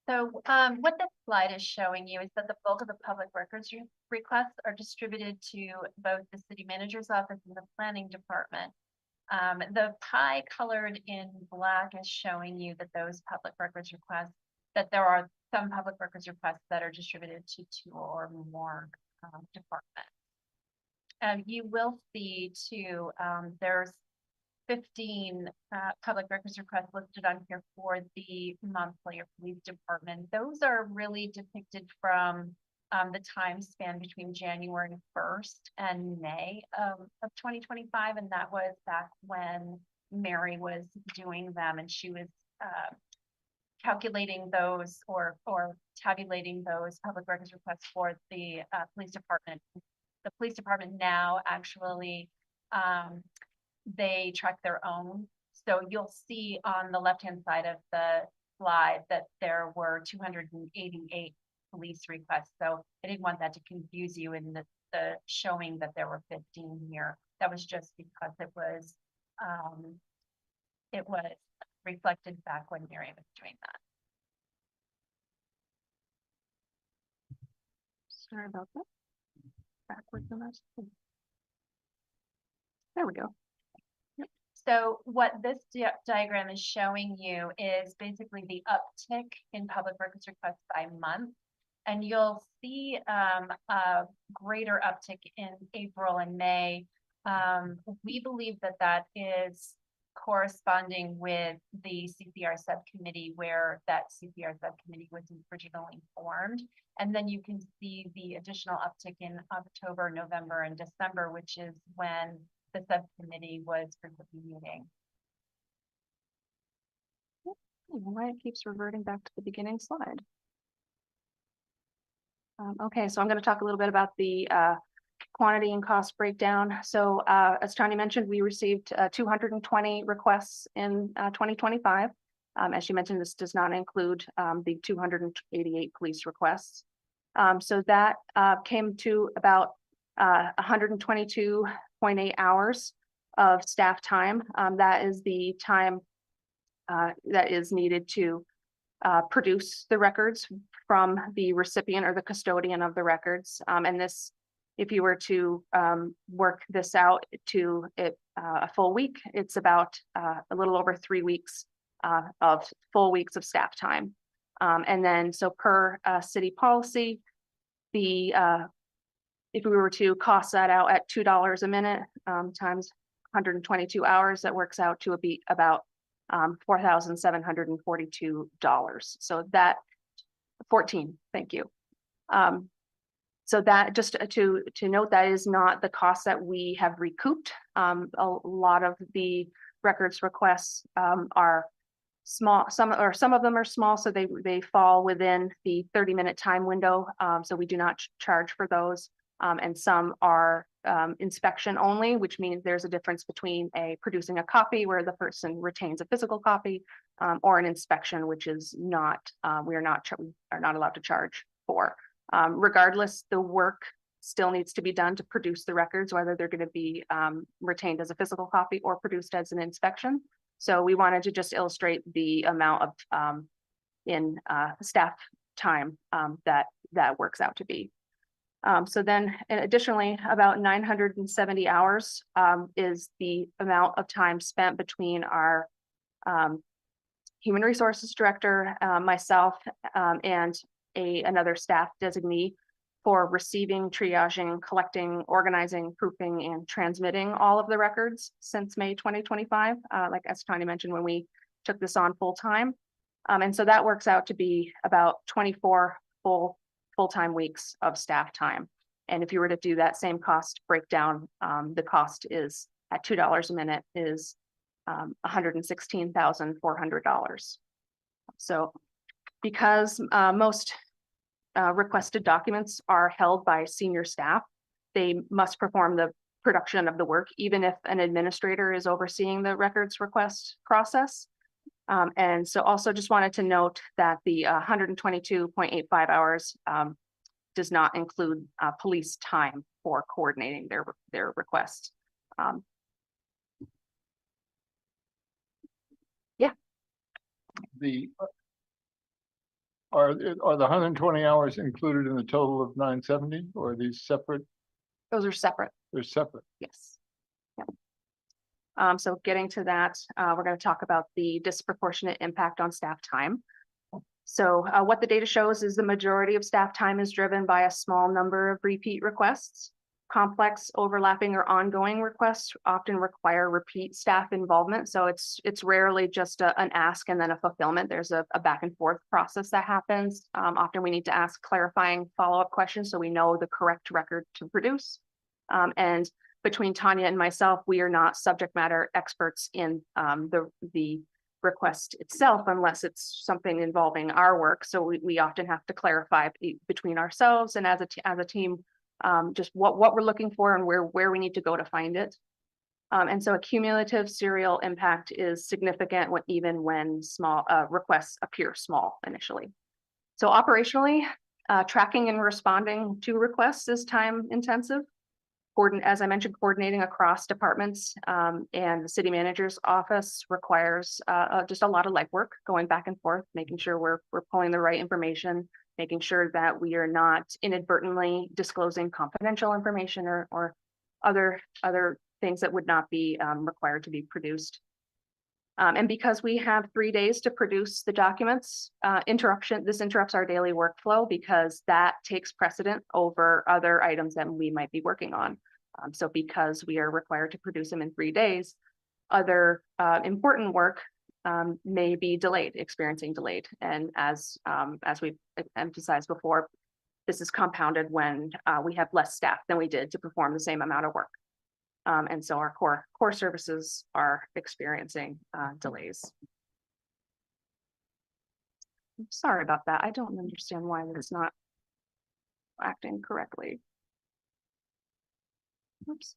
So what this slide is showing you is that the bulk of the public records requests are distributed to both the city manager's office and the planning department. The pie colored in black is showing you that those public records requests, that there are some public records requests that are distributed to 2 or more departments. And you will see too, there's 15 public records requests listed on here for the Montpelier Police Department. Those are really depicted from the time span between January 1st and May of 2025. And that was back when Mary was doing them and she was calculating those or tabulating those public records requests for the police department. The police department now actually they track their own So you'll see on the left-hand side of the slide that there were 288 police requests. So I didn't want that to confuse you in the showing that there were 15 here. That was just because it was reflected back when Mary was doing that. Sorry about that. Backwards on that. There we go. So what this diagram is showing you is basically the uptick in public records requests by month. And you'll see a greater uptick in April and May. We believe that that is corresponding with the CCR subcommittee, where that CCR subcommittee was originally formed. And then you can see the additional uptick in October, November, and December, which is when the subcommittee was frequently meeting. Why it keeps reverting back to the beginning slide. Okay, so I'm going to talk a little bit about the quantity and cost breakdown. So as Tanya mentioned, we received 220 requests in 2025. As she mentioned, this does not include the 288 police requests. So that came to about 122.8 hours of staff time. That is the time that is needed to produce the records from the recipient or the custodian of the records. And this, if you were to work this out to a full week, it's about a little over 3 weeks of full weeks of staff time. And then so per city policy, if we were to cost that out at $2 a minute times 122 hours, that works out to about $4,742. So that 14, thank you. So that just to note, that is not the cost that we have recouped. A lot of the records requests are small, some of them are small, so they fall within the 30-minute time window. So we do not charge for those. And some are inspection only, which means there's a difference between producing a copy where the person retains a physical copy, or an inspection, which is not, we are not allowed to charge for. Regardless, the work still needs to be done to produce the records, whether they're going to be retained as a physical copy or produced as an inspection. So we wanted to just illustrate the amount of in staff time that works out to be. So then additionally, about 970 hours is the amount of time spent between our human resources director, myself, and another staff designee for receiving, triaging, collecting, organizing, proofing, and transmitting all of the records since May 2025, like as Tanya mentioned, when we took this on full time. And so that works out to be about 24 full-time weeks of staff time. And if you were to do that same cost breakdown, the cost is at $2 a minute is $116,400. So because most requested documents are held by senior staff, they must perform the production of the work, even if an administrator is overseeing the records request process. And so also just wanted to note that the 122.85 hours does not include police time for coordinating their requests. Yeah. Are the 120 hours included in the total of 970, or are these separate? Those are separate. They're separate. Yes. Yeah. So getting to that, we're going to talk about the disproportionate impact on staff time. So what the data shows is the majority of staff time is driven by a small number of repeat requests. Complex, overlapping, or ongoing requests often require repeat staff involvement. So it's rarely just an ask and then a fulfillment. There's a back and forth process that happens. Often we need to ask clarifying follow-up questions so we know the correct record to produce. And between Tanya and myself, we are not subject matter experts in the request itself, unless it's something involving our work. So we often have to clarify between ourselves and as a team, just what we're looking for and where we need to go to find it. And so a cumulative serial impact is significant even when small requests appear small initially. So operationally, tracking and responding to requests is time intensive. As I mentioned, coordinating across departments and the city manager's office requires just a lot of legwork going back and forth, making sure we're pulling the right information, making sure that we are not inadvertently disclosing confidential information or other things that would not be required to be produced. And because we have 3 days to produce the documents, this interrupts our daily workflow because that takes precedent over other items that we might be working on. So because we are required to produce them in 3 days, other important work may be experiencing delayed. And as we've emphasized before, this is compounded when we have less staff than we did to perform the same amount of work. And so our core services are experiencing delays. I'm sorry about that. I don't understand why it's not acting correctly. Oops.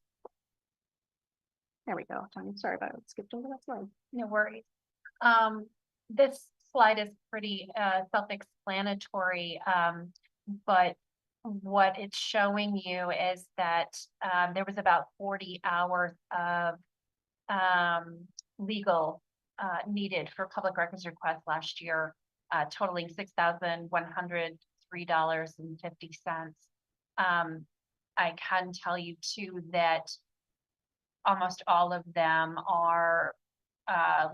There we go. Tanya, sorry about it. Skipped over that slide. No worries. This slide is pretty self-explanatory, but what it's showing you is that there was about 40 hours of legal needed for public records requests last year, totaling $6,103.50. I can tell you too that almost all of them are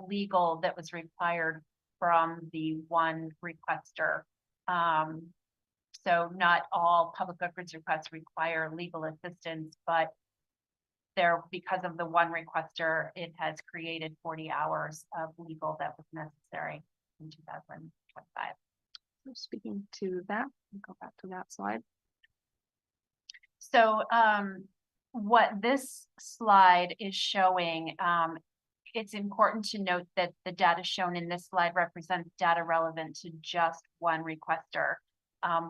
legal that was required from the one requester. So not all public records requests require legal assistance, but because of the one requester, it has created 40 hours of legal that was necessary in 2025. So speaking to that, I'll go back to that slide. So what this slide is showing, it's important to note that the data shown in this slide represents data relevant to just one requester,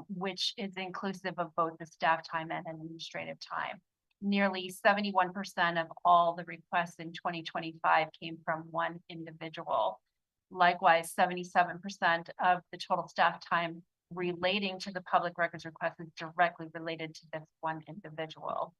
which is inclusive of both the staff time and administrative time. Nearly 71% of all the requests in 2025 came from one individual. Likewise, 77% of the total staff time relating to the public records request is directly related to this one individual.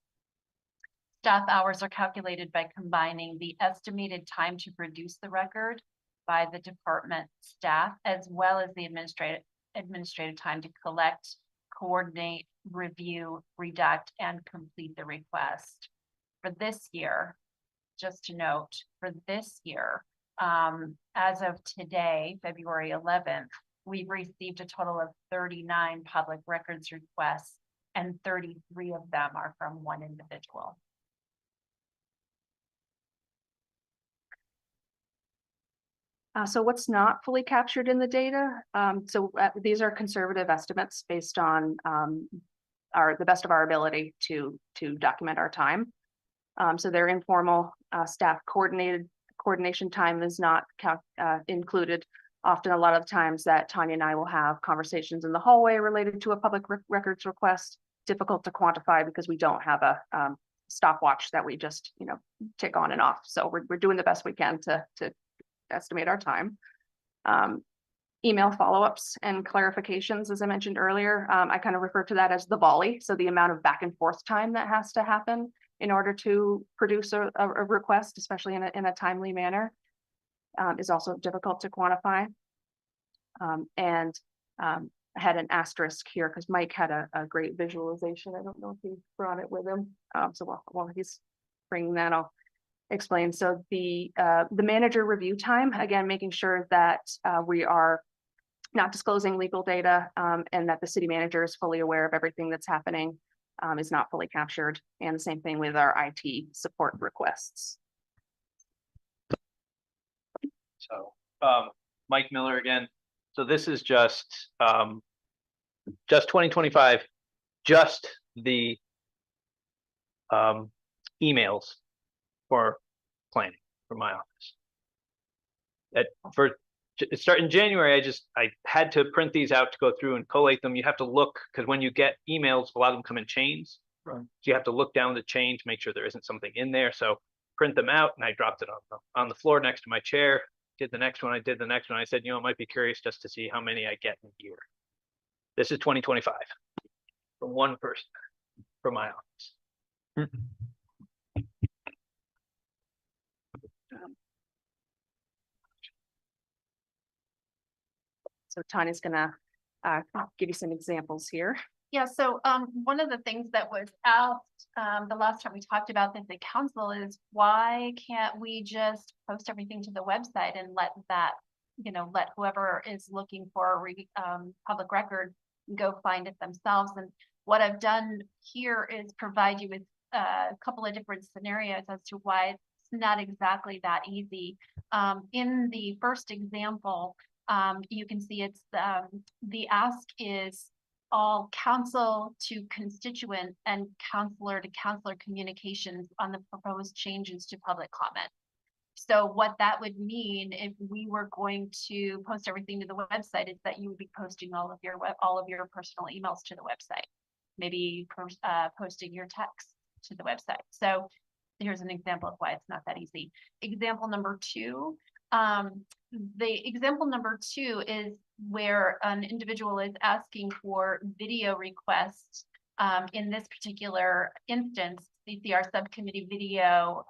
Staff hours are calculated by combining the estimated time to produce the record by the department staff, as well as the administrative time to collect, coordinate, review, redact, and complete the request. For this year, just to note, for this year, as of today, February 11th, we've received a total of 39 public records requests, and 33 of them are from one individual. So what's not fully captured in the data? These are conservative estimates based on the best of our ability to document our time. So their informal staff coordination time is not included. Often, a lot of times that Tanya and I will have conversations in the hallway related to a public records request. Difficult to quantify because we don't have a stopwatch that we just tick on and off. So we're doing the best we can to estimate our time. Email follow-ups and clarifications, as I mentioned earlier, I kind of refer to that as the volley. So the amount of back and forth time that has to happen in order to produce a request, especially in a timely manner, is also difficult to quantify. I had an asterisk here because Mike had a great visualization. I don't know if he brought it with him. So while he's bringing that, I'll explain. So the manager review time, again, making sure that we are not disclosing legal data and that the city manager is fully aware of everything that's happening is not fully captured. And the same thing with our IT support requests. So Mike Miller again. So this is just 2025, just the emails for planning for my office. Start in January, I had to print these out to go through and collate them. You have to look because when you get emails, a lot of them come in chains. Right. So you have to look down the chain to make sure there isn't something in there. So print them out, and I dropped it on the floor next to my chair. Did the next one, I did the next one. I said, you know, I might be curious just to see how many I get in a year. This is 2025 from one person from my office. So Tanya's gonna give you some examples here. Yeah, so one of the things that was asked the last time we talked about this at council is why can't we just post everything to the website and let that, you know, let whoever is looking for a public record go find it themselves. And what I've done here is provide you with a couple of different scenarios as to why it's not exactly that easy. In the first example, you can see it's the ask is all council to constituent and counselor to counselor communications on the proposed changes to public comment. So what that would mean if we were going to post everything to the website is that you would be posting all of your personal emails to the website, maybe posting your text to the website. So here's an example of why it's not that easy. Example number two. The example number two is where an individual is asking for video requests. In this particular instance, CCR subcommittee video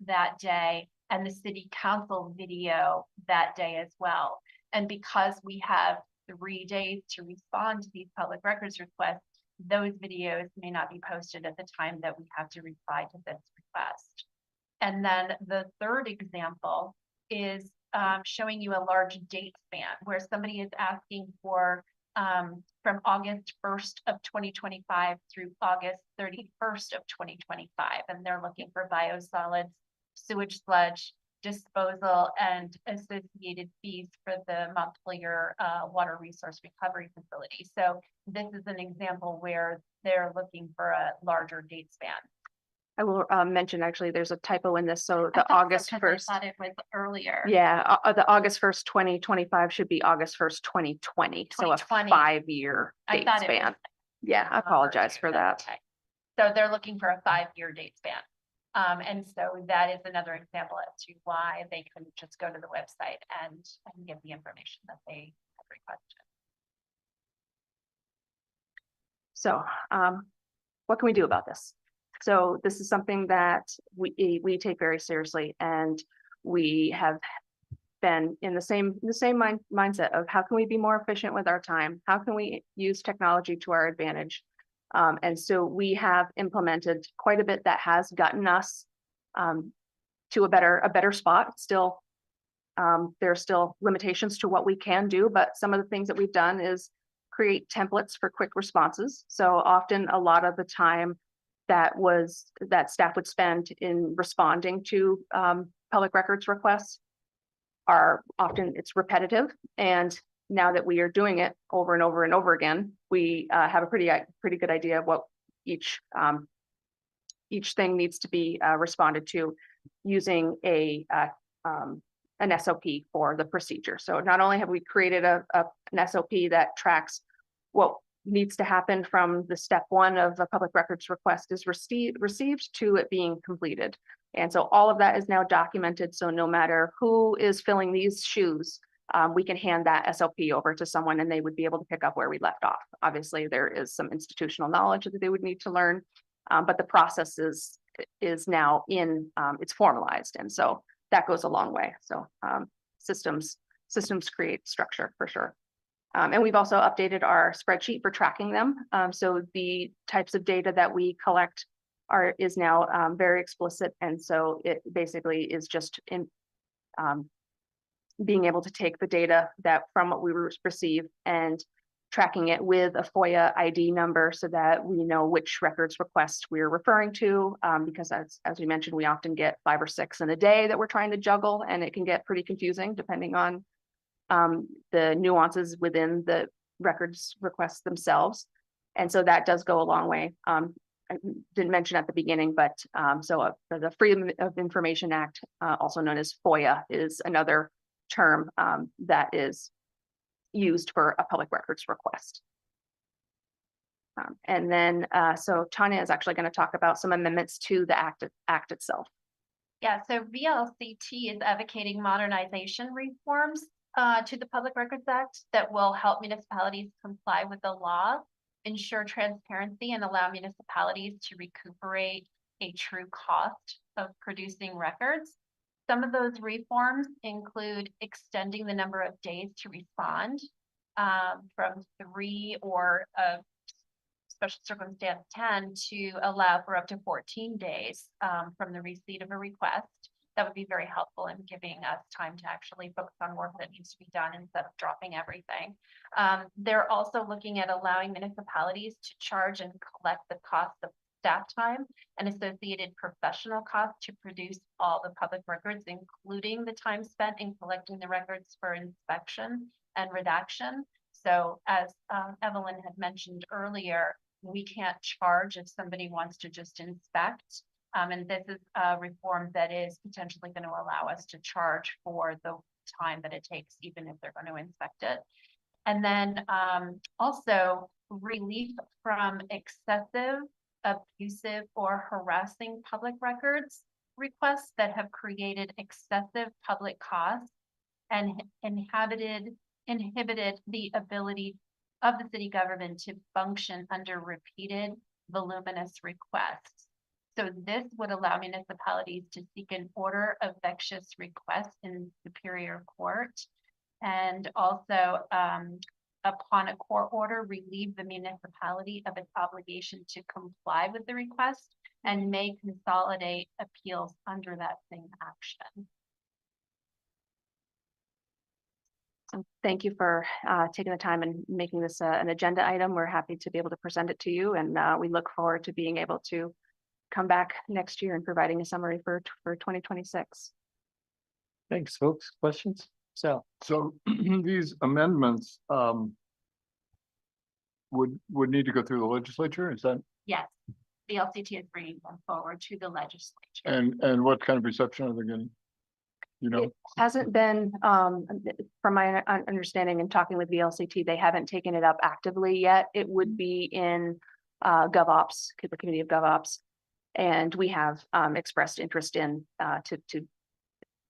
that day and the city council video that day as well. And because we have 3 days to respond to these public records requests, those videos may not be posted at the time that we have to reply to this request. And then the third example is showing you a large date span where somebody is asking for from August 1st of 2025 through August 31st of 2025. And they're looking for biosolids, sewage sludge, disposal, and associated fees for the Montpelier water resource recovery facility. So this is an example where they're looking for a larger date span. I will mention, actually, there's a typo in this. So I the thought so, August 'cause 1st. I thought it was earlier. Yeah, the August 1st, 2025 should be August 1st, 2020. So a 2020. 5-year I date thought it span. was Yeah, I apologize for that. Okay. So they're looking for a 5-year date span. And so that is another example as to why they couldn't just go to the website and get the information that they have requested. So what can we do about this? So this is something that we take very seriously, and we have been in the same mindset of how can we be more efficient with our time? How can we use technology to our advantage? And so we have implemented quite a bit that has gotten us to a better spot. Still, there are still limitations to what we can do, but some of the things that we've done is create templates for quick responses. So often, a lot of the time that staff would spend in responding to public records requests it's repetitive. And now that we are doing it over and over and over again, we have a pretty good idea of what each thing needs to be responded to using an SOP for the procedure. So not only have we created an SOP that tracks what needs to happen from the step 1 of a public records request is received to it being completed. And so all of that is now documented. So no matter who is filling these shoes, we can hand that SOP over to someone and they would be able to pick up where we left off. Obviously, there is some institutional knowledge that they would need to learn, but the process is now it's formalized. And so that goes a long way. So systems create structure for sure. And we've also updated our spreadsheet for tracking them. So the types of data that we collect is now very explicit. And so it basically is just in being able to take the data from what we receive and tracking it with a FOIA ID number so that we know which records request we're referring to. Because as we mentioned, we often get 5 or 6 in a day that we're trying to juggle, and it can get pretty confusing depending on the nuances within the records requests themselves. And so that does go a long way. I didn't mention at the beginning, but the Freedom of Information Act, also known as FOIA, is another term that is used for a public records request. And then, so Tanya is actually going to talk about some amendments to the act itself. Yeah, so VLCT is advocating modernization reforms to the Public Records Act that will help municipalities comply with the law, ensure transparency, and allow municipalities to recuperate a true cost of producing records. Some of those reforms include extending the number of days to respond from 3 or special circumstance 10 to allow for up to 14 days from the receipt of a request. That would be very helpful in giving us time to actually focus on work that needs to be done instead of dropping everything. They're also looking at allowing municipalities to charge and collect the cost of staff time and associated professional costs to produce all the public records, including the time spent in collecting the records for inspection and redaction. So as Evelyn had mentioned earlier, we can't charge if somebody wants to just inspect. And this is a reform that is potentially going to allow us to charge for the time that it takes, even if they're going to inspect it. And then also relief from excessive, abusive, or harassing public records requests that have created excessive public costs and inhibited the ability of the city government to function under repeated voluminous requests. So this would allow municipalities to seek an order of vexatious request in Superior Court, and also upon a court order, relieve the municipality of its obligation to comply with the request and may consolidate appeals under that same action. So thank you for taking the time and making this an agenda item. We're happy to be able to present it to you, and we look forward to being able to come back next year and providing a summary for 2026. Thanks, folks. Questions? Sal? So these amendments would need to go through the legislature, is that? Yes, the LCT is bringing them forward to the legislature. And what kind of reception are they getting? You know? It hasn't been, from my understanding and talking with VLCT, they haven't taken it up actively yet. It would be in GovOps, the Committee of GovOps. And we have expressed interest in to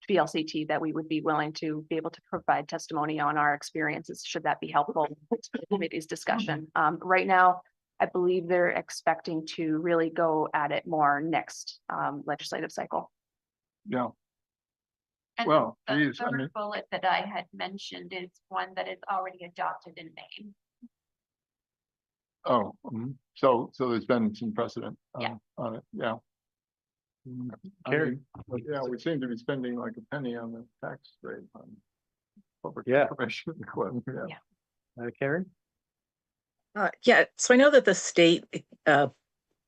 VLCT that we would be willing to be able to provide testimony on our experiences, should that be helpful to the committee's discussion. Right now, I believe they're expecting to really go at it more next legislative cycle. Yeah. And Well, the geez, I third mean, bullet that I had mentioned is one that is already adopted in Maine. oh, so there's been some precedent Yeah. on it, yeah. Carrie? Yeah, we seem to be spending like a penny on the tax rate on public Yeah. information. Yeah. Karen? Yeah, so I know that the state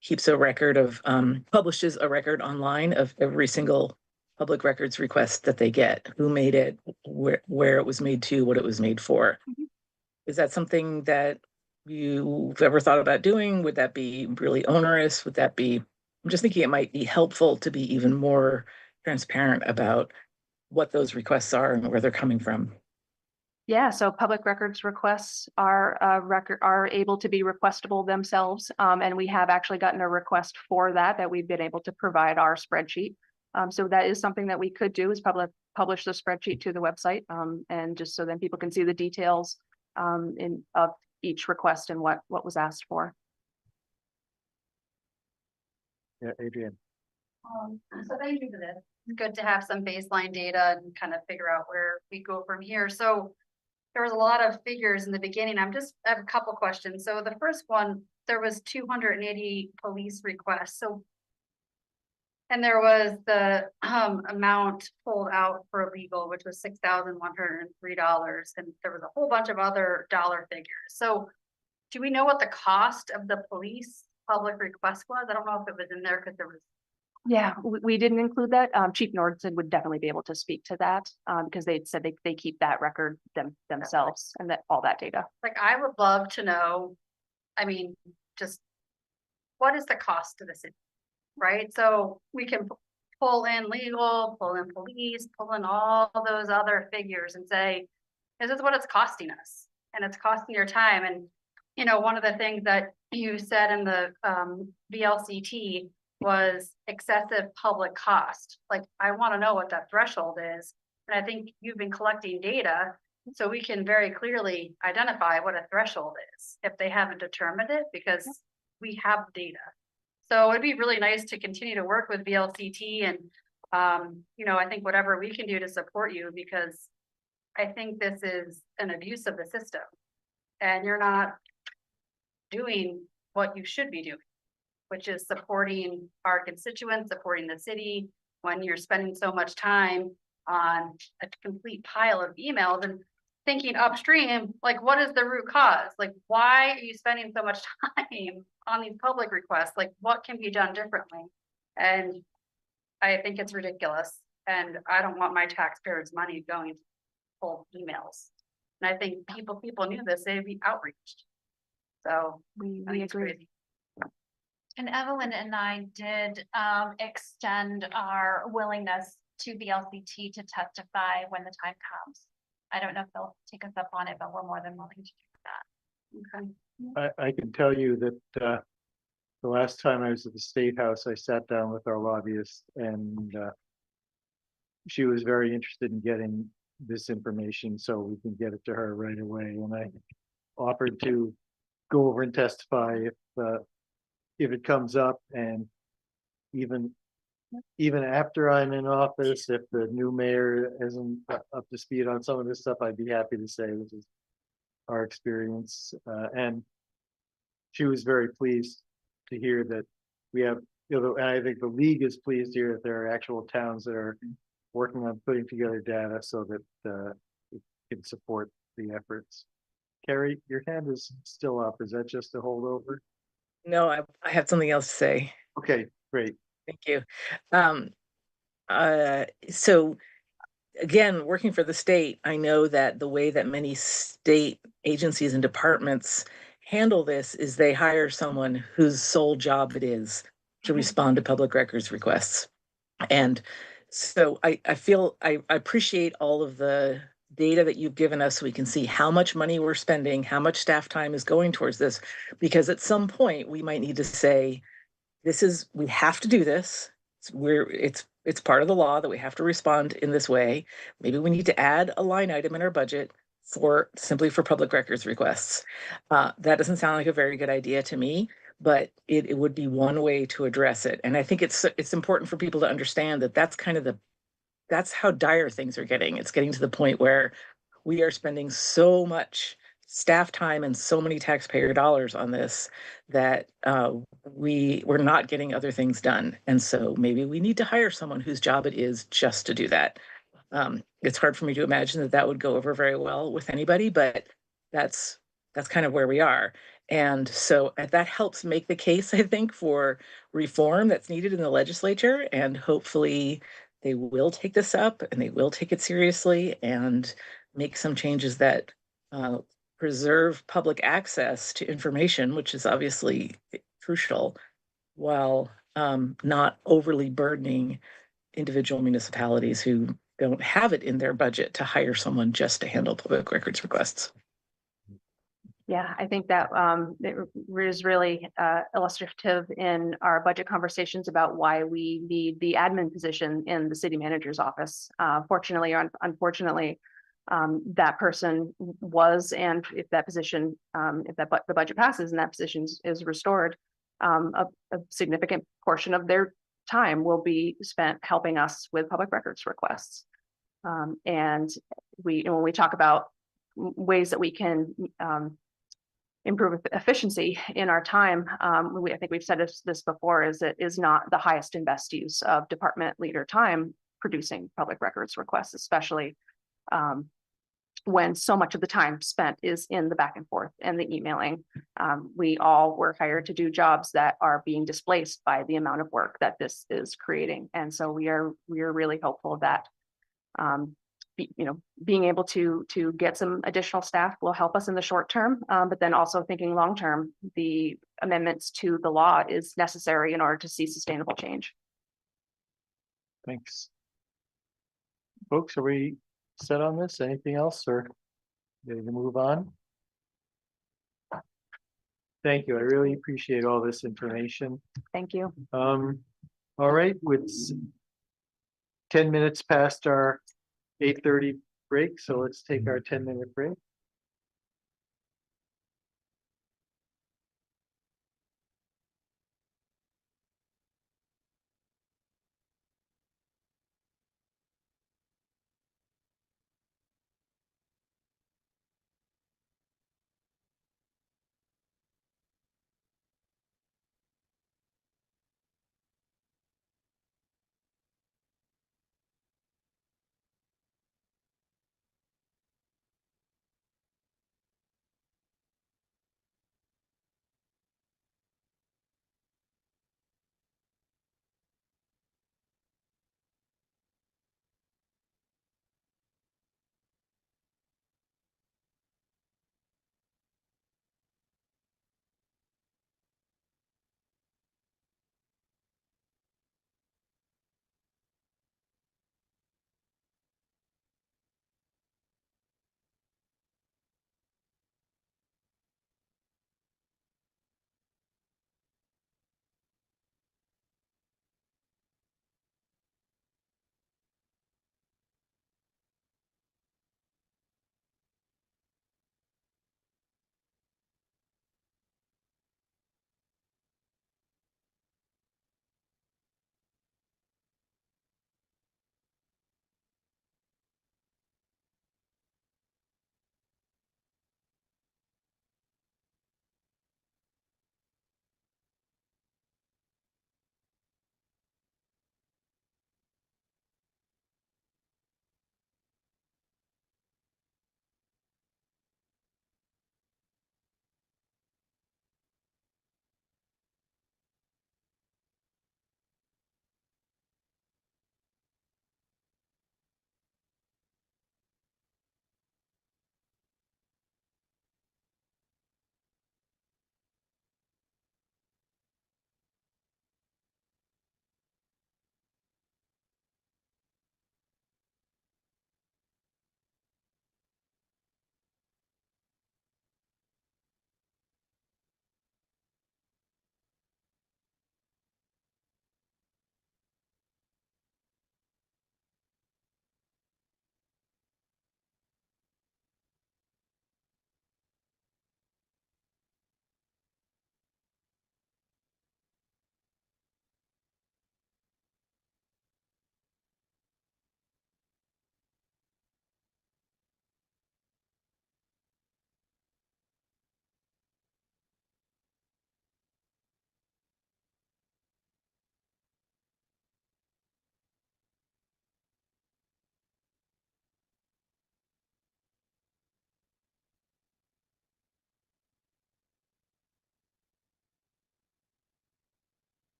keeps a record of, publishes a record online of every single public records request that they get, who made it, where it was made to, what it was made for. Mhm. Is that something that you've ever thought about doing? Would that be really onerous? Would that be, I'm just thinking it might be helpful to be even more transparent about what those requests are and where they're coming from. Yeah, so public records requests are able to be requestable themselves. And we have actually gotten a request for that we've been able to provide our spreadsheet. So that is something that we could do, is publish the spreadsheet to the website, and just so then people can see the details of each request and what was asked for. Yeah, Adrian. So thank you for this. It's good to have some baseline data and kind of figure out where we go from here. So there was a lot of figures in the beginning. I have a couple questions. So the first one, there was 280 police requests. So, and there was the amount pulled out for legal, which was $6,103. And there was a whole bunch of other dollar figures. So do we know what the cost of the police public request was? I don't know if it was in there because there was. Yeah, we didn't include that. Chief Nordson would definitely be able to speak to that, because they said they keep that record themselves and that all that data. Like, I would love to know, I mean, just what is the cost to the city, right? So we can pull in legal, pull in police, pull in all those other figures and say, this is what it's costing us, and it's costing your time. And, you know, one of the things that you said in the VLCT was excessive public cost. Like, I want to know what that threshold is. And I think you've been collecting data, so we can very clearly identify what a threshold is if they haven't determined it, because we have data. So it'd be really nice to continue to work with VLCT and, I think whatever we can do to support you, because I think this is an abuse of the system and you're not doing what you should be doing, which is supporting our constituents, supporting the city, when you're spending so much time on a complete pile of emails and thinking upstream, like, what is the root cause? Like, why are you spending so much time on these public requests? Like, what can be done differently? And I think it's ridiculous. And I don't want my taxpayers' money going to full emails. And I think people knew this, they'd be outraged. So We I think it's agree. crazy. And Evelyn and I did extend our willingness to VLCT to testify when the time comes. I don't know if they'll take us up on it, but we're more than willing to do that. Okay. I can tell you that the last time I was at the State House, I sat down with our lobbyist and she was very interested in getting this information so we can get it to her right away. And I offered to go over and testify if it comes up, and even after I'm in office, if the new mayor isn't up to speed on some of this stuff, I'd be happy to say this is our experience. And she was very pleased to hear that we have, and I think the league is pleased to hear that there are actual towns that are working on putting together data so that it can support the efforts. Carrie, your hand is still up. Is that just a holdover? No, I have something else to say. Okay, great. Thank you. So again, working for the state, I know that the way that many state agencies and departments handle this is they hire someone whose sole job it is to respond to public records requests. And so I feel I appreciate all of the data that you've given us so we can see how much money we're spending, how much staff time is going towards this, because at some point we might need to say, we have to do this. It's part of the law that we have to respond in this way. Maybe we need to add a line item in our budget simply for public records requests. That doesn't sound like a very good idea to me, but it would be one way to address it. And I think it's important for people to understand that that's how dire things are getting. It's getting to the point where we are spending so much staff time and so many taxpayer dollars on this that we're not getting other things done. And so maybe we need to hire someone whose job it is just to do that. It's hard for me to imagine that would go over very well with anybody, but that's kind of where we are. And so that helps make the case, I think, for reform that's needed in the legislature. And hopefully they will take this up and they will take it seriously and make some changes that preserve public access to information, which is obviously crucial, while not overly burdening individual municipalities who don't have it in their budget to hire someone just to handle public records requests. Yeah, I think that it is really illustrative in our budget conversations about why we need the admin position in the city manager's office. Fortunately or unfortunately, that person was, and if that position, the budget passes and that position is restored, a significant portion of their time will be spent helping us with public records requests. And when we talk about ways that we can improve efficiency in our time, I think we've said this before, is it is not the highest and best use of department leader time producing public records requests, especially when so much of the time spent is in the back and forth and the emailing. We all were hired to do jobs that are being displaced by the amount of work that this is creating. And so we are really hopeful that being able to get some additional staff will help us in the short term, but then also thinking long term, the amendments to the law is necessary in order to see sustainable change. Thanks. Folks, are we set on this? Anything else, or ready to move on? Thank you. I really appreciate all this information. Thank you. All right, with 10 minutes past our 8:30 break, so let's take our 10-minute break.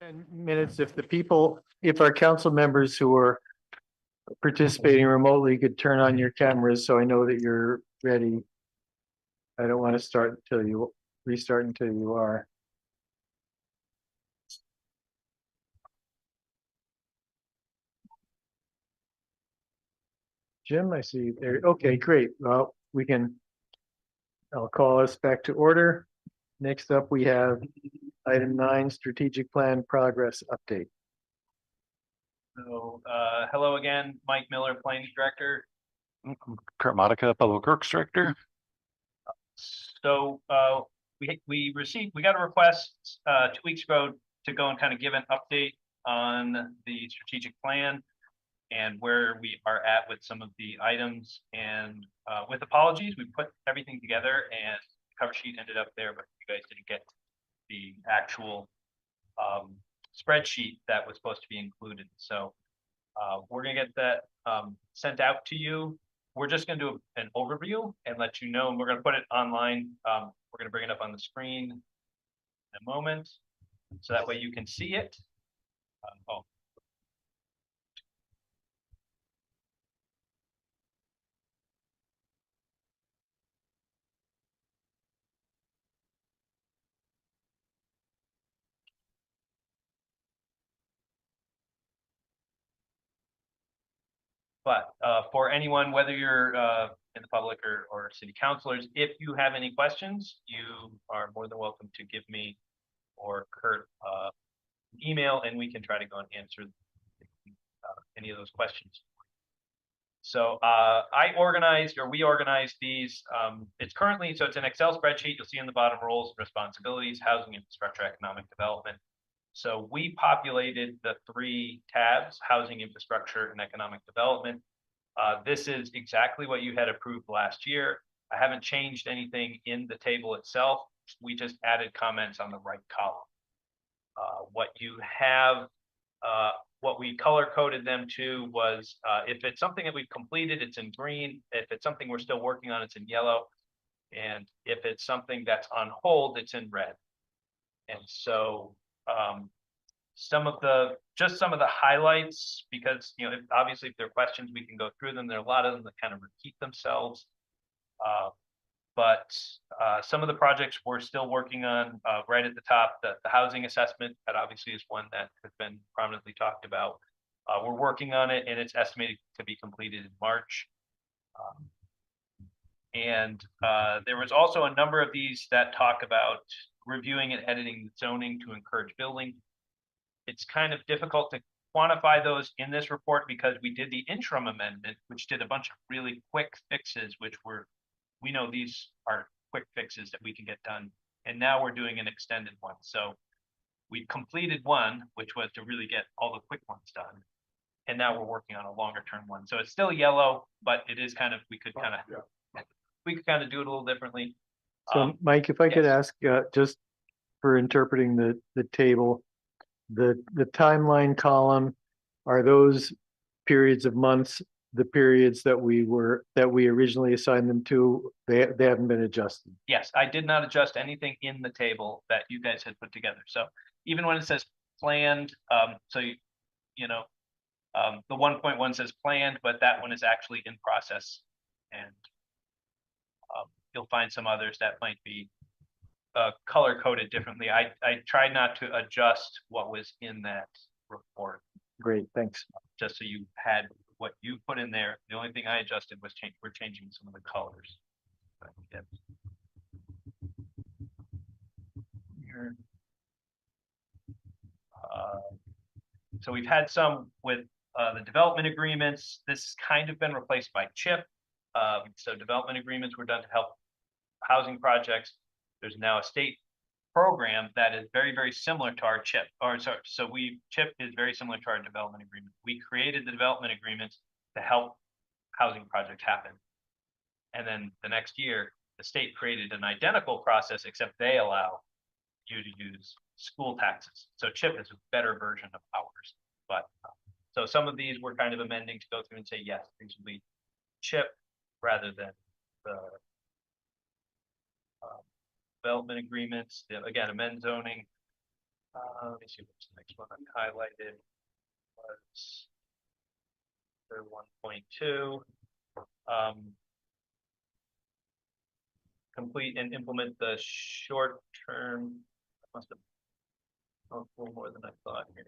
10 minutes, if our council members who are participating remotely could turn on your cameras, so I know that you're ready. I don't want to restart until you are. Jim, I see you there. Okay, great. Well, I'll call us back to order. Next up, we have item 9, strategic plan progress update. So, hello again, Mike Miller, Planning Director. Kurt Modica, Public Works Director. So, we got a request, 2 weeks ago to go and kind of give an update on the strategic plan and where we are at with some of the items. And, with apologies, we put everything together and the cover sheet ended up there, but you guys didn't get the actual, spreadsheet that was supposed to be included. So, we're gonna get that sent out to you. We're just gonna do an overview and let you know, and we're gonna put it online. We're gonna bring it up on the screen in a moment, so that way you can see it. Oh. But for anyone, whether you're in the public or city councilors, if you have any questions, you are more than welcome to give me or Kurt an email, and we can try to go and answer any of those questions. So we organized these. It's an Excel spreadsheet. You'll see in the bottom roles and responsibilities, housing, infrastructure, economic development. So we populated the 3 tabs, housing, infrastructure, and economic development. This is exactly what you had approved last year. I haven't changed anything in the table itself. We just added comments on the right column. What we color coded them to was, if it's something that we've completed, it's in green. If it's something we're still working on, it's in yellow. And if it's something that's on hold, it's in red. And so, some of the highlights, because, obviously if there are questions, we can go through them. There are a lot of them that kind of repeat themselves. But some of the projects we're still working on, right at the top, the housing assessment, that obviously is one that has been prominently talked about. We're working on it and it's estimated to be completed in March. There was also a number of these that talk about reviewing and editing zoning to encourage building. It's kind of difficult to quantify those in this report because we did the interim amendment, which did a bunch of really quick fixes, we know these are quick fixes that we can get done. And now we're doing an extended one. So we completed one, which was to really get all the quick ones done. And now we're working on a longer term one. So it's still yellow, but it is we could kind of do it a little differently. So Mike, if I could ask, just for interpreting the table, the timeline column, are those periods of months the periods that we originally assigned them to? They haven't been adjusted. Yes, I did not adjust anything in the table that you guys had put together. So even when it says planned, the 1.1 says planned, but that one is actually in process. And you'll find some others that might be color coded differently. I tried not to adjust what was in that report. Great, thanks. Just so you had what you put in there. The only thing I adjusted was we're changing some of the colors. Here. So we've had some with the development agreements. This has kind of been replaced by CHIP. So development agreements were done to help housing projects. There's now a state program that is very, very similar to our CHIP. CHIP is very similar to our development agreement. We created the development agreements to help housing projects happen. And then the next year, the state created an identical process, except they allow you to use school taxes. So CHIP is a better version of ours. But so some of these we're kind of amending to go through and say, yes, these will be CHIP rather than the development agreements. Again, amend zoning. Let me see what's the next one I highlighted was for 1.2. Complete and implement the short-term. Must have a little more than I thought here.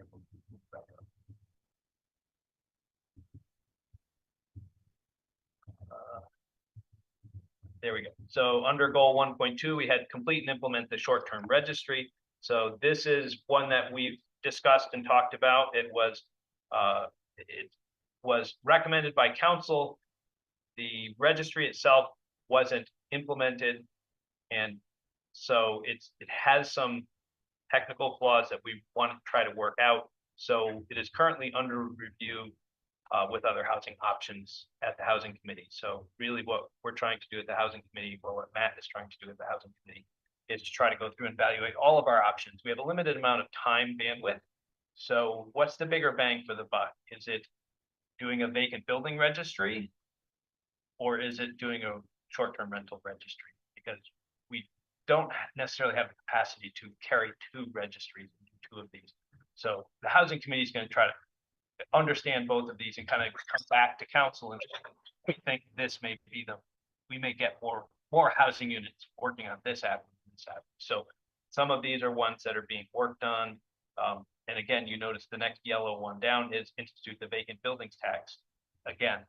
There we go. So under goal 1.2, we had complete and implement the short-term registry. So this is one that we've discussed and talked about. It was recommended by council. The registry itself wasn't implemented. And so it has some technical flaws that we want to try to work out. So it is currently under review with other housing options at the housing committee. So really what we're trying to do at the housing committee, or what Matt is trying to do at the housing committee, is to try to go through and evaluate all of our options. We have a limited amount of time bandwidth. So what's the bigger bang for the buck? Is it doing a vacant building registry? Or is it doing a short-term rental registry? Because we don't necessarily have the capacity to carry two registries and do two of these. So the housing committee is going to try to understand both of these and kind of come back to council, and we think this may be we may get more housing units working on this avenue. So some of these are ones that are being worked on. And again, you notice the next yellow one down is institute the vacant buildings tax. Again,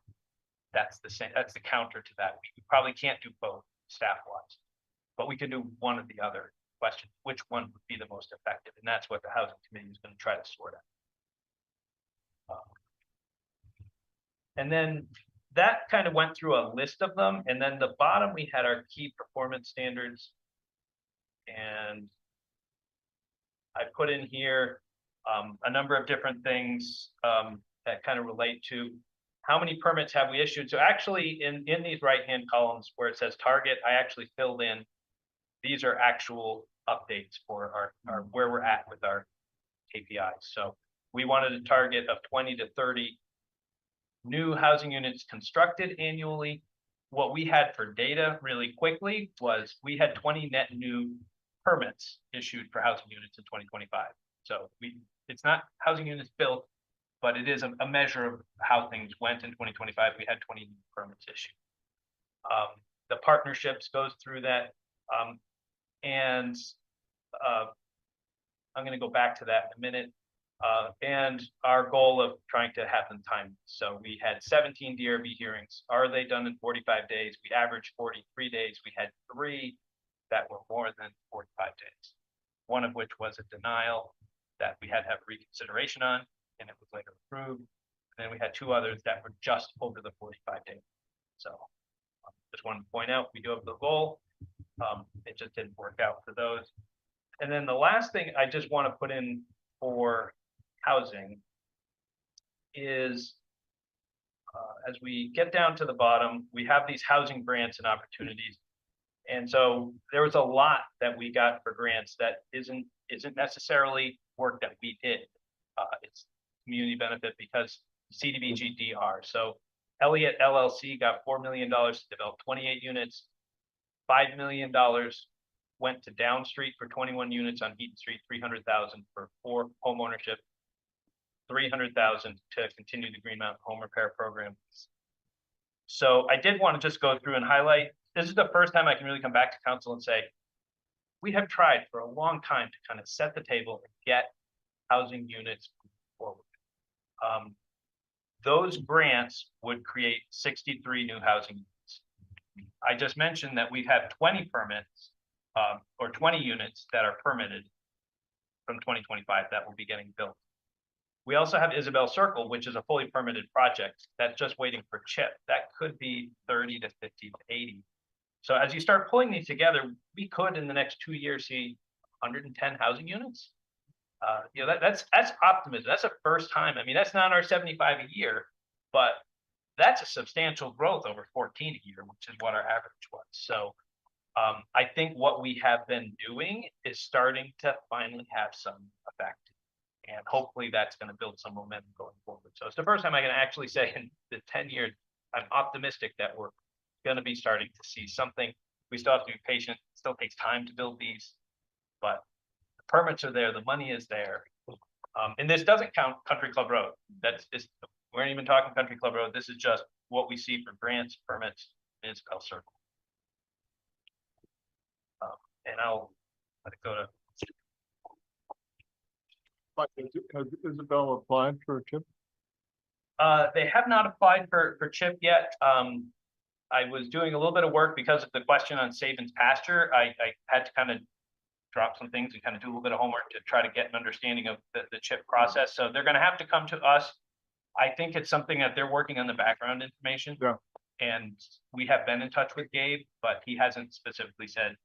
that's the same, that's the counter to that. We probably can't do both staff wise, but we can do one or the other. Question, which one would be the most effective? And that's what the housing committee is going to try to sort out. And then that kind of went through a list of them. And then the bottom, we had our key performance standards. And I put in here a number of different things that kind of relate to how many permits have we issued. So actually in these right-hand columns where it says target, I actually filled in, these are actual updates for our where we're at with our KPIs. So we wanted a target of 20 to 30 new housing units constructed annually. What we had for data really quickly was we had 20 net new permits issued for housing units in 2025. So it's not housing units built, but it is a measure of how things went in 2025. We had 20 new permits issued. The partnerships goes through that. And I'm going to go back to that in a minute. And our goal of trying to have them timed. So we had 17 DRB hearings. Are they done in 45 days? We averaged 43 days. We had 3 that were more than 45 days. One of which was a denial that we had to have reconsideration on, and it was later approved. And then we had 2 others that were just over the 45 days. So just wanted to point out, we do have the goal. It just didn't work out for those. And then the last thing I just want to put in for housing is as we get down to the bottom, we have these housing grants and opportunities. And so there was a lot that we got for grants that isn't necessarily work that we did. It's community benefit because CDBG-DR. So Elliott LLC got $4 million to develop 28 units. $5 million went to Down Street for 21 units on Eaton Street, $300,000 for 4 home ownership, $300,000 to continue the Green Mountain Home Repair Program. So I did want to just go through and highlight, this is the first time I can really come back to council and say, we have tried for a long time to kind of set the table and get housing units forward. Those grants would create 63 new housing units. I just mentioned that we have 20 permits or 20 units that are permitted from 2025 that will be getting built. We also have Isabel Circle, which is a fully permitted project that's just waiting for CHIP. That could be 30 to 50 to 80. So as you start pulling these together, we could in the next 2 years see 110 housing units. You know, that's optimism. That's the first time. I mean, that's not our 75 a year, but that's a substantial growth over 14 a year, which is what our average was. So I think what we have been doing is starting to finally have some effect. And hopefully that's going to build some momentum going forward. So it's the first time I can actually say in the 10 years, I'm optimistic that we're going to be starting to see something. We still have to be patient. It still takes time to build these, but permits are there, the money is there. And this doesn't count Country Club Road. We aren't even talking Country Club Road. This is just what we see for grants, permits, is Bell Circle. And I'll let it go to. Has Isabel applied for a chip? They have not applied for CHIP yet. I was doing a little bit of work because of the question on Saban's pasture. I had to kind of drop some things and kind of do a little bit of homework to try to get an understanding of the CHIP process. So they're going to have to come to us. I think it's something that they're working on the background information. Yeah. And we have been in touch with Gabe, but he hasn't specifically said,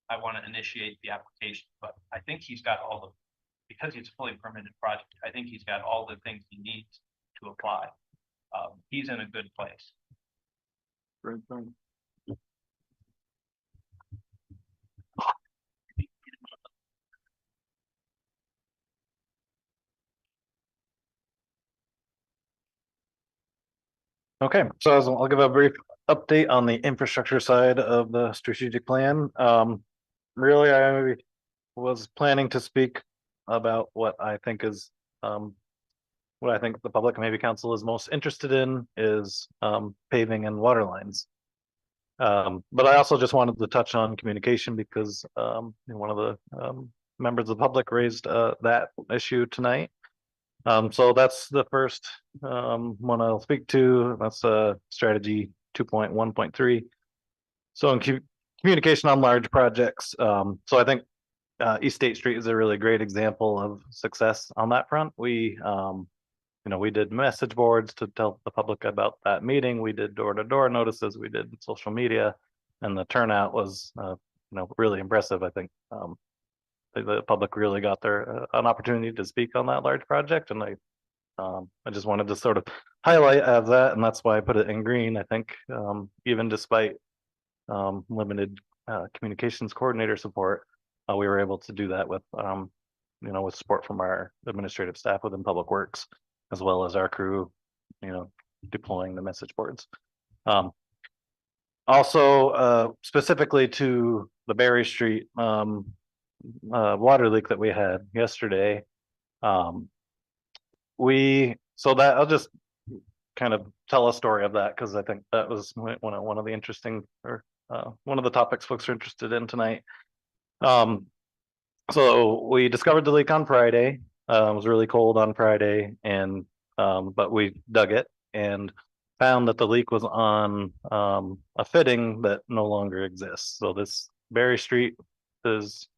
I want to initiate the application. But I think he's got all the, because it's a fully permitted project, I think he's got all the things he needs to apply. He's in a good place. Great thing. Okay, so I'll give a brief update on the infrastructure side of the strategic plan. Really, I was planning to speak about what I think is, what I think the public and maybe council is most interested in is paving and water lines. But I also just wanted to touch on communication because one of the members of the public raised that issue tonight. So that's the first one I'll speak to. That's strategy 2.1.3. So in communication on large projects. So I think East State Street is a really great example of success on that front. We we did message boards to tell the public about that meeting. We did door-to-door notices. We did social media, and the turnout was really impressive. I think the public really got their an opportunity to speak on that large project, and I just wanted to sort of highlight as that, and that's why I put it in green. I think even despite limited communications coordinator support, we were able to do that with with support from our administrative staff within Public Works, as well as our crew, deploying the message boards. Also, specifically to the Berry Street water leak that we had yesterday. So that I'll just kind of tell a story of that because I think that was one of the interesting or one of the topics folks are interested in tonight. So we discovered the leak on Friday. It was really cold on Friday, and but we dug it and found that the leak was on a fitting that no longer exists. So this Berry Street is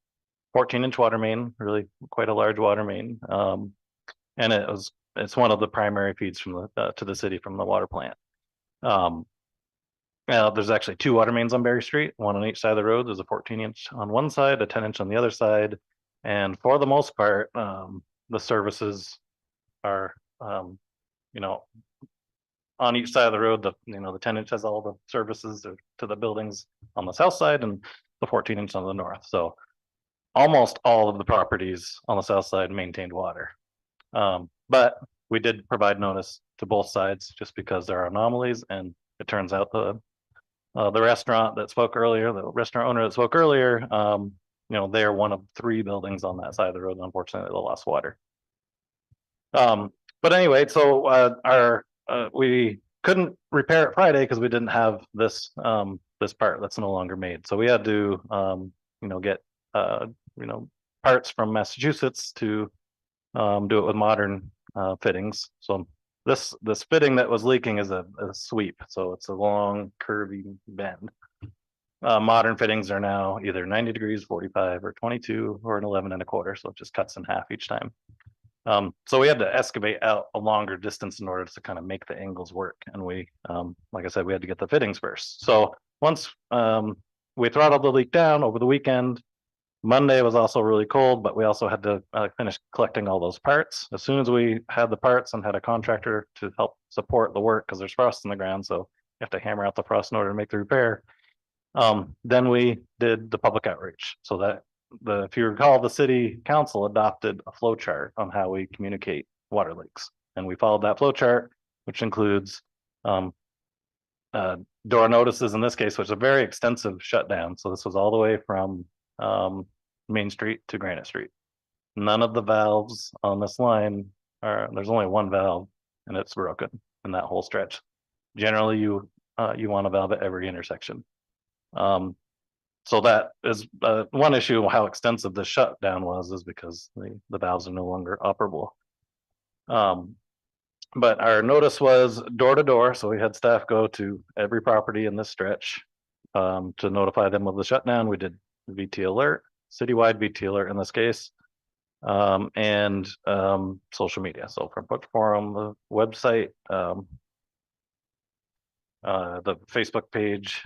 14-inch water main, really quite a large water main, and it's one of the primary feeds from the to the city from the water plant. There's actually two water mains on Berry Street, one on each side of the road. There's a 14-inch on one side, a 10-inch on the other side, and for the most part, the services are on each side of the road. The 10-inch has all the services to the buildings on the south side, and the 14-inch on the north. So almost all of the properties on the south side maintained water. But we did provide notice to both sides just because there are anomalies, and it turns out the restaurant that spoke earlier, the restaurant owner that spoke earlier, they are one of 3 buildings on that side of the road. Unfortunately, they lost water. But anyway, so we couldn't repair it Friday because we didn't have this part that's no longer made. So we had to get parts from Massachusetts to do it with modern fittings. So this fitting that was leaking is a sweep, so it's a long curvy bend. Modern fittings are now either 90 degrees, 45, or 22, or an 11 1/4, so it just cuts in half each time. So we had to excavate out a longer distance in order to kind of make the angles work, and we like I said, we had to get the fittings first. So once we throttled the leak down over the weekend, Monday was also really cold, but we also had to finish collecting all those parts. As soon as we had the parts and had a contractor to help support the work, because there's frost in the ground, so you have to hammer out the frost in order to make the repair. Then we did the public outreach. So that if you recall, the city council adopted a flow chart on how we communicate water leaks, and we followed that flow chart, which includes door notices in this case, which is a very extensive shutdown. So this was all the way from Main Street to Granite Street. none of the valves on this line there's only one valve and it's broken in that whole stretch. Generally, you want a valve at every intersection. So that is one issue. How extensive the shutdown is because the valves are no longer operable. But our notice was door to door, so we had staff go to every property in this stretch to notify them of the shutdown. We did VT alert, citywide VT alert in this case, and social media. So from Book Forum, the website, the Facebook page,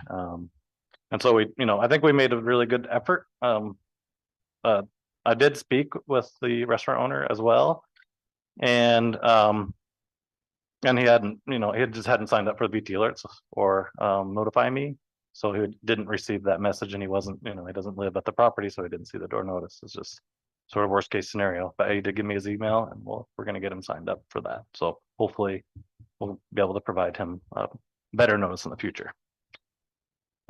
and so we, I think we made a really good effort. I did speak with the restaurant owner as well, and he hadn't, he just hadn't signed up for the VT alerts or notify me, so he didn't receive that message, and he wasn't, he doesn't live at the property, so he didn't see the door notice. It's just sort of worst case scenario. But he did give me his email, and we're going to get him signed up for that. So hopefully we'll be able to provide him better notice in the future.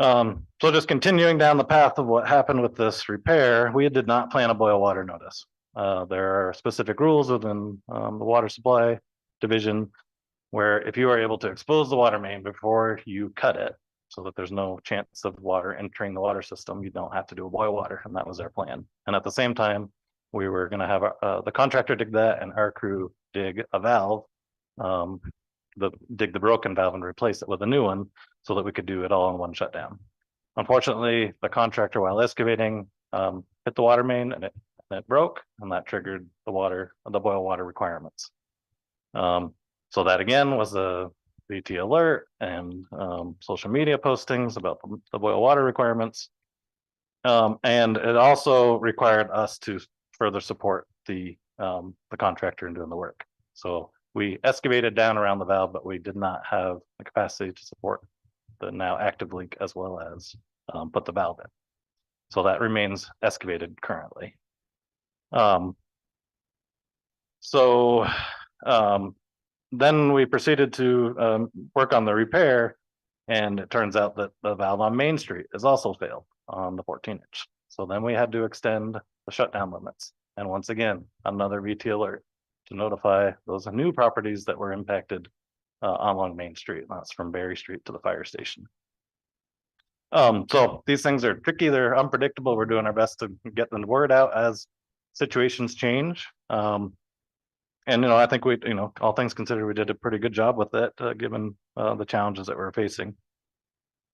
So just continuing down the path of what happened with this repair, we did not plan a boil water notice. There are specific rules within the water supply division where if you are able to expose the water main before you cut it so that there's no chance of water entering the water system, you don't have to do a boil water, and that was our plan. And at the same time, we were going to have the contractor dig that and our crew dig a valve, dig the broken valve and replace it with a new one so that we could do it all in one shutdown. Unfortunately, the contractor, while excavating, hit the water main and it broke, and that triggered the boil water requirements. So that again was a VT alert and social media postings about the boil water requirements. And it also required us to further support the contractor in doing the work. So we excavated down around the valve, but we did not have the capacity to support the now active leak as well as put the valve in. So that remains excavated currently. Then we proceeded to work on the repair, and it turns out that the valve on Main Street is also failed on the 14-inch. So then we had to extend the shutdown limits. And once again, another VT alert to notify those new properties that were impacted along Main Street. That's from Berry Street to the fire station. So these things are tricky. They're unpredictable. We're doing our best to get the word out as situations change. And, I think we, all things considered, we did a pretty good job with it, given the challenges that we're facing.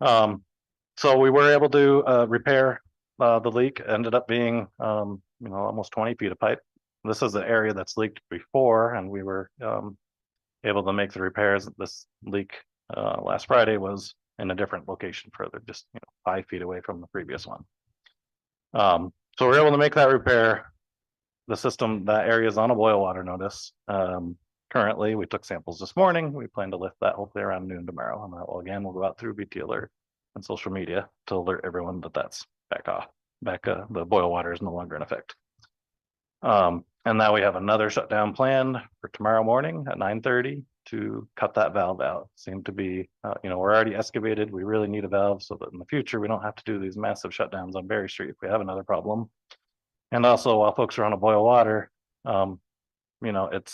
So we were able to repair the leak. Ended up being, almost 20 feet of pipe. This is the area that's leaked before, and we were able to make the repairs. This leak last Friday was in a different location further, just 5 feet away from the previous one. So we're able to make that repair. The system, that area is on a boil water notice. Currently, we took samples this morning. We plan to lift that hopefully around noon tomorrow. And that will, again, we'll go out through VT alert and social media to alert everyone that that's back off. The boil water is no longer in effect. And now we have another shutdown planned for tomorrow morning at 9:30 to cut that valve out. Seem to be, we're already excavated. We really need a valve so that in the future we don't have to do these massive shutdowns on Berry Street if we have another problem. And also, while folks are on a boil water, it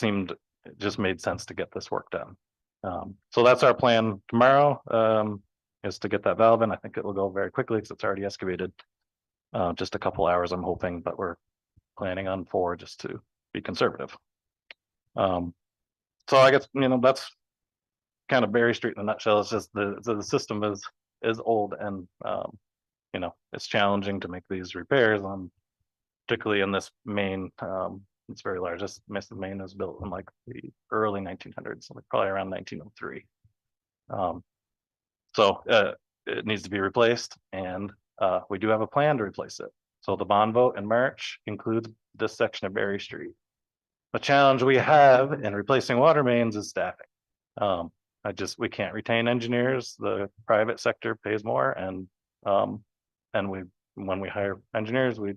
just made sense to get this work done. So that's our plan tomorrow, is to get that valve in. I think it will go very quickly because it's already excavated. Just a couple hours, I'm hoping, but we're planning on 4 just to be conservative. So I guess, that's kind of Berry Street in a nutshell. It's just the system is old, and it's challenging to make these repairs on, particularly in this main. It's very large. This main was built in like the early 1900s, like probably around 1903. So it needs to be replaced, and we do have a plan to replace it. So the bond vote in March includes this section of Berry Street. The challenge we have in replacing water mains is staffing. We can't retain engineers. The private sector pays more, and when we hire engineers, we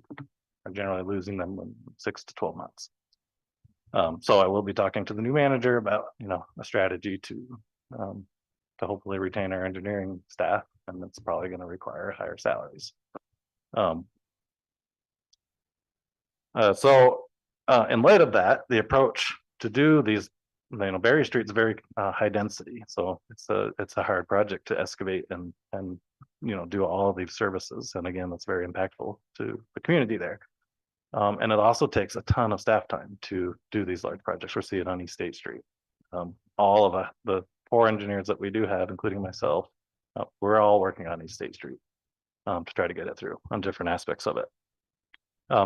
are generally losing them in 6 to 12 months. So I will be talking to the new manager about, a strategy to hopefully retain our engineering staff, and that's probably going to require higher salaries. So in light of that, the approach to do these, Berry Street's very high density, so it's a hard project to excavate and do all these services. And again, that's very impactful to the community there. And it also takes a ton of staff time to do these large projects. We're seeing on East State Street. All of the 4 engineers that we do have, including myself, we're all working on East State Street to try to get it through on different aspects of it.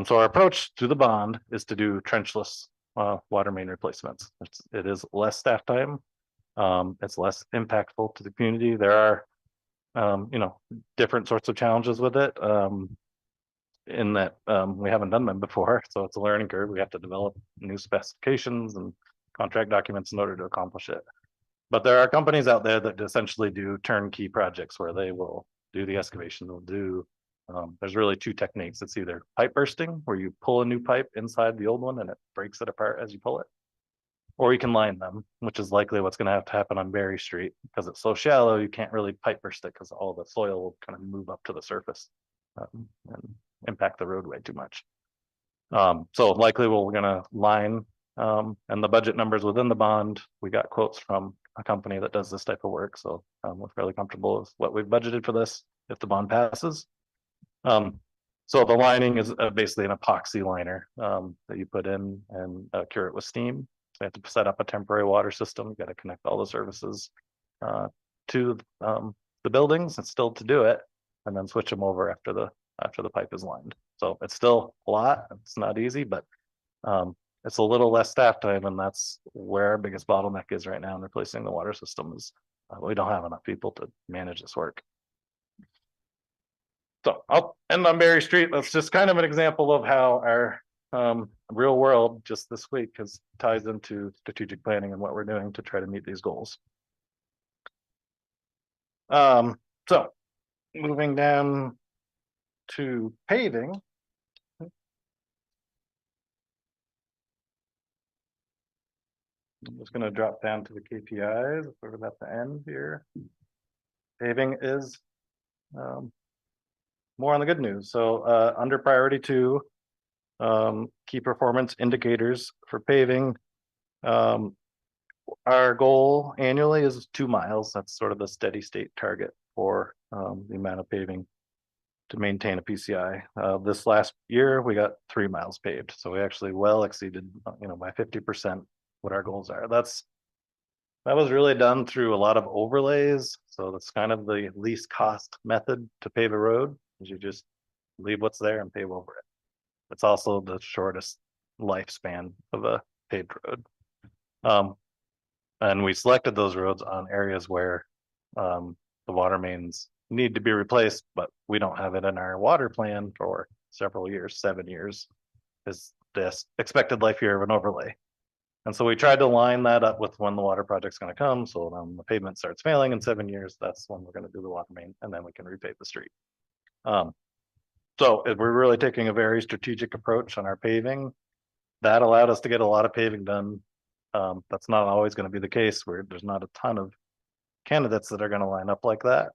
So our approach to the bond is to do trenchless water main replacements. It is less staff time. It's less impactful to the community. There are, different sorts of challenges with it. In that we haven't done them before, so it's a learning curve. We have to develop new specifications and contract documents in order to accomplish it. But there are companies out there that essentially do turnkey projects where they will do the excavation. They'll do, there's really 2 techniques. It's either pipe bursting, where you pull a new pipe inside the old one and it breaks it apart as you pull it, or you can line them, which is likely what's going to have to happen on Berry Street because it's so shallow. You can't really pipe burst it because all the soil will kind of move up to the surface and impact the roadway too much. So likely we're gonna line, and the budget numbers within the bond, we got quotes from a company that does this type of work. So we're fairly comfortable with what we've budgeted for this if the bond passes. So the lining is basically an epoxy liner that you put in and cure it with steam. So you have to set up a temporary water system. You got to connect all the services to the buildings and still to do it, and then switch them over after the pipe is lined. So it's still a lot. It's not easy, but it's a little less staff time, and that's where our biggest bottleneck is right now in replacing the water system is we don't have enough people to manage this work. So I'll end on Berry Street. That's just kind of an example of how our real world just this week has ties into strategic planning and what we're doing to try to meet these goals. So moving down to paving. I'm just going to drop down to the KPIs. We're at the end here. Paving is more on the good news. So under priority 2, key performance indicators for paving. Our goal annually is 2 miles. That's sort of the steady state target for the amount of paving to maintain a PCI. This last year, we got 3 miles paved. So we actually well exceeded, by 50% what our goals are. That was really done through a lot of overlays. So that's kind of the least cost method to pave a road, is you just leave what's there and pave over it. It's also the shortest lifespan of a paved road. And we selected those roads on areas where the water mains need to be replaced, but we don't have it in our water plan for several years. 7 years is the expected life year of an overlay. And so we tried to line that up with when the water project's going to come. So when the pavement starts failing in 7 years, that's when we're going to do the water main, and then we can repave the street. So we're really taking a very strategic approach on our paving. That allowed us to get a lot of paving done. That's not always going to be the case where there's not a ton of candidates that are going to line up like that.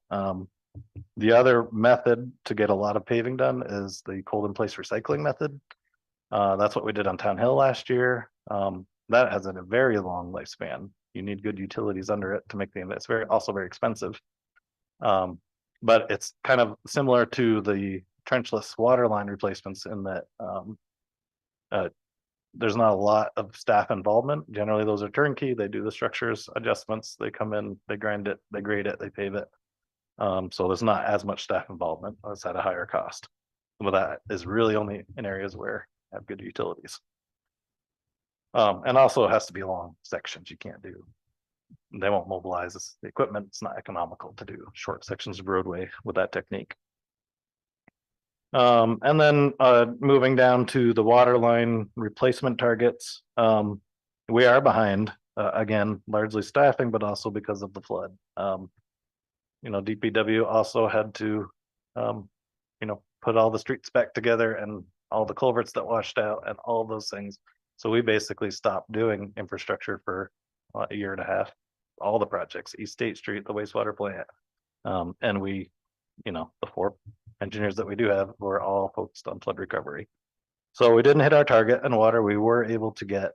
The other method to get a lot of paving done is the cold in place recycling method. That's what we did on Town Hill last year. That has a very long lifespan. You need good utilities under it to make it's also very expensive. But it's kind of similar to the trenchless water line replacements in that there's not a lot of staff involvement. Generally, those are turnkey. They do the structures adjustments. They come in, they grind it, they grade it, they pave it. So there's not as much staff involvement. It's at a higher cost. But that is really only in areas where you have good utilities. And also it has to be long sections. You can't do, they won't mobilize the equipment. It's not economical to do short sections of roadway with that technique. And then moving down to the water line replacement targets, we are behind, again, largely staffing, but also because of the flood. DPW also had to, put all the streets back together and all the culverts that washed out and all those things. So we basically stopped doing infrastructure for a 1.5 years. All the projects, East State Street, the wastewater plant, and we, the 4 engineers that we do have were all focused on flood recovery. So we didn't hit our target in water. We were able to get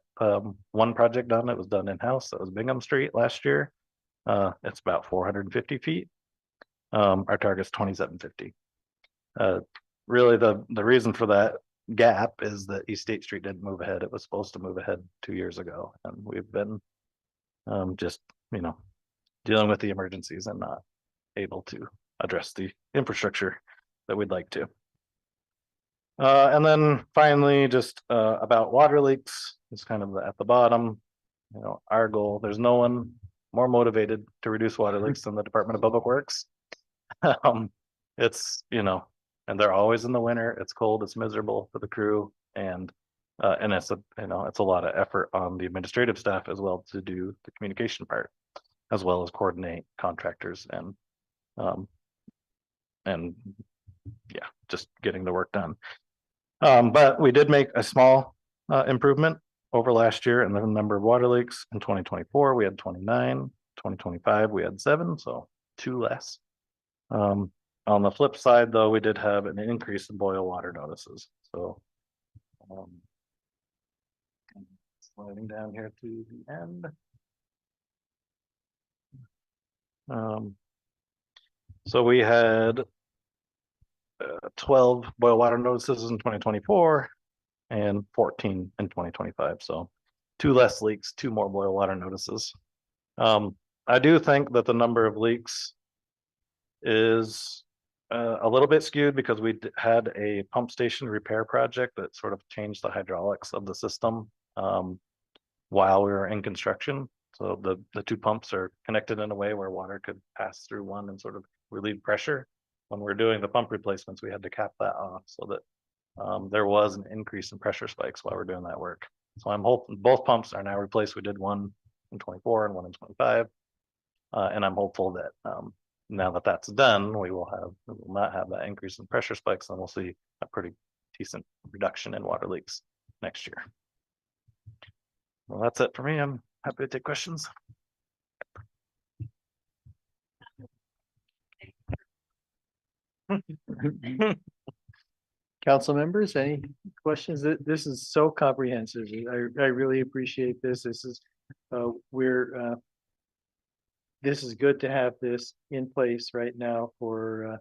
one project done. It was done in-house. That was Bingham Street last year. It's about 450 feet. Our target's 2750. Really, the reason for that gap is that East State Street didn't move ahead. It was supposed to move ahead 2 years ago, and we've been just, dealing with the emergencies and not able to address the infrastructure that we'd like to. And then finally, just about water leaks, it's kind of at the bottom. Our goal, there's no one more motivated to reduce water leaks than the Department of Public Works. It's, and they're always in the winter. It's cold, it's miserable for the crew, and it's it's a lot of effort on the administrative staff as well to do the communication part, as well as coordinate contractors and yeah, just getting the work done. But we did make a small improvement over last year in the number of water leaks. In 2024, we had 29. 2025, we had 7, so 2 less. On the flip side, though, we did have an increase in boil water notices. So sliding down here to the end. So we had 12 boil water notices in 2024 and 14 in 2025. So 2 less leaks, 2 more boil water notices. I do think that the number of leaks is a little bit skewed because we had a pump station repair project that sort of changed the hydraulics of the system while we were in construction. So the 2 pumps are connected in a way where water could pass through one and sort of relieve pressure. When we're doing the pump replacements, we had to cap that off so that there was an increase in pressure spikes while we're doing that work. So I'm hoping both pumps are now replaced. We did one in 24 and one in 25. And I'm hopeful that now that that's done, we will not have that increase in pressure spikes, and we'll see a pretty decent reduction in water leaks next year. Well, that's it for me. I'm happy to take questions. Council members, any questions? This is so comprehensive. I really appreciate this. This is this is good to have this in place right now for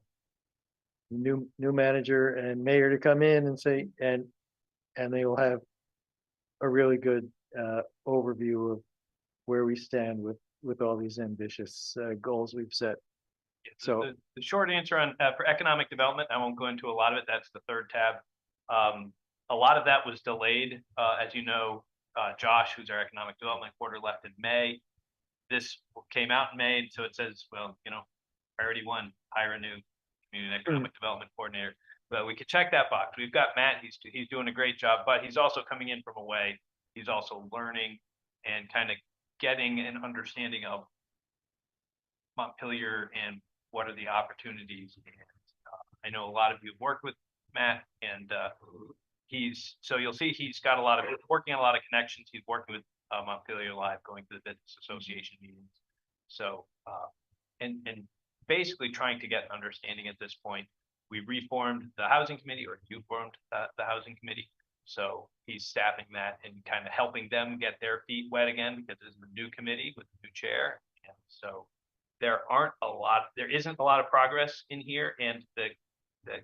new manager and mayor to come in and say, and they will have a really good overview of where we stand with all these ambitious goals we've set. So the short answer on for economic development, I won't go into a lot of it. That's the 3rd tab. A lot of that was delayed. As you know, Josh, who's our economic development quarter, left in May. This came out in May, and so it says, well, priority 1, hire a new community economic development coordinator. But we could check that box. We've got Matt. He's doing a great job, but he's also coming in from away. He's also learning and kind of getting an understanding of Montpelier and what are the opportunities. And I know a lot of you have worked with Matt, and so you'll see he's got working on a lot of connections. He's working with Montpelier Live, going to the business association meetings. So and basically trying to get an understanding at this point. We reformed the housing committee, or you formed the housing committee. So he's staffing that and kind of helping them get their feet wet again, because this is a new committee with a new chair. And so there isn't a lot of progress in here, and the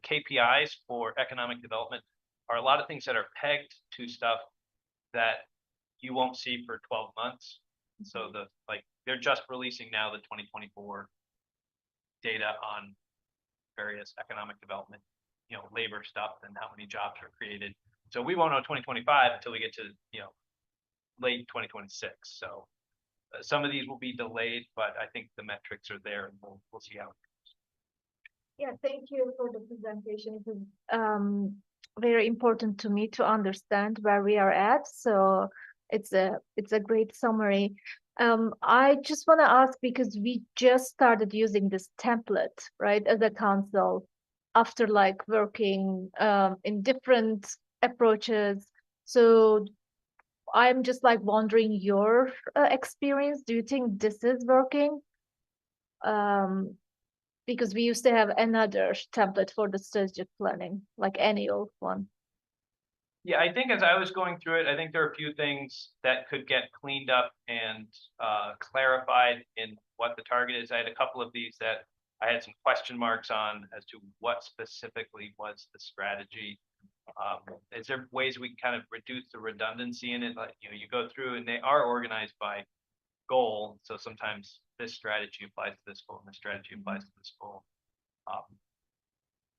KPIs for economic development are a lot of things that are pegged to stuff that you won't see for 12 months. So they're just releasing now the 2024 data on various economic development, labor stuff and how many jobs are created. So we won't know 2025 until we get to, late 2026. So some of these will be delayed, but I think the metrics are there, and we'll see how it goes. Yeah, thank you for the presentation. It is very important to me to understand where we are at. So it's a great summary. I just want to ask, because we just started using this template, right, as a council, after working in different approaches. So I'm just wondering your experience. Do you think this is working? Because we used to have another template for the strategic planning, annual one. Yeah, I think as I was going through it, I think there are a few things that could get cleaned up and clarified in what the target is. I had a couple of these that I had some question marks on as to what specifically was the strategy. Is there ways we can kind of reduce the redundancy in it? Like, you know, you go through and they are organized by goal. So sometimes this strategy applies to this goal and this strategy applies to this goal.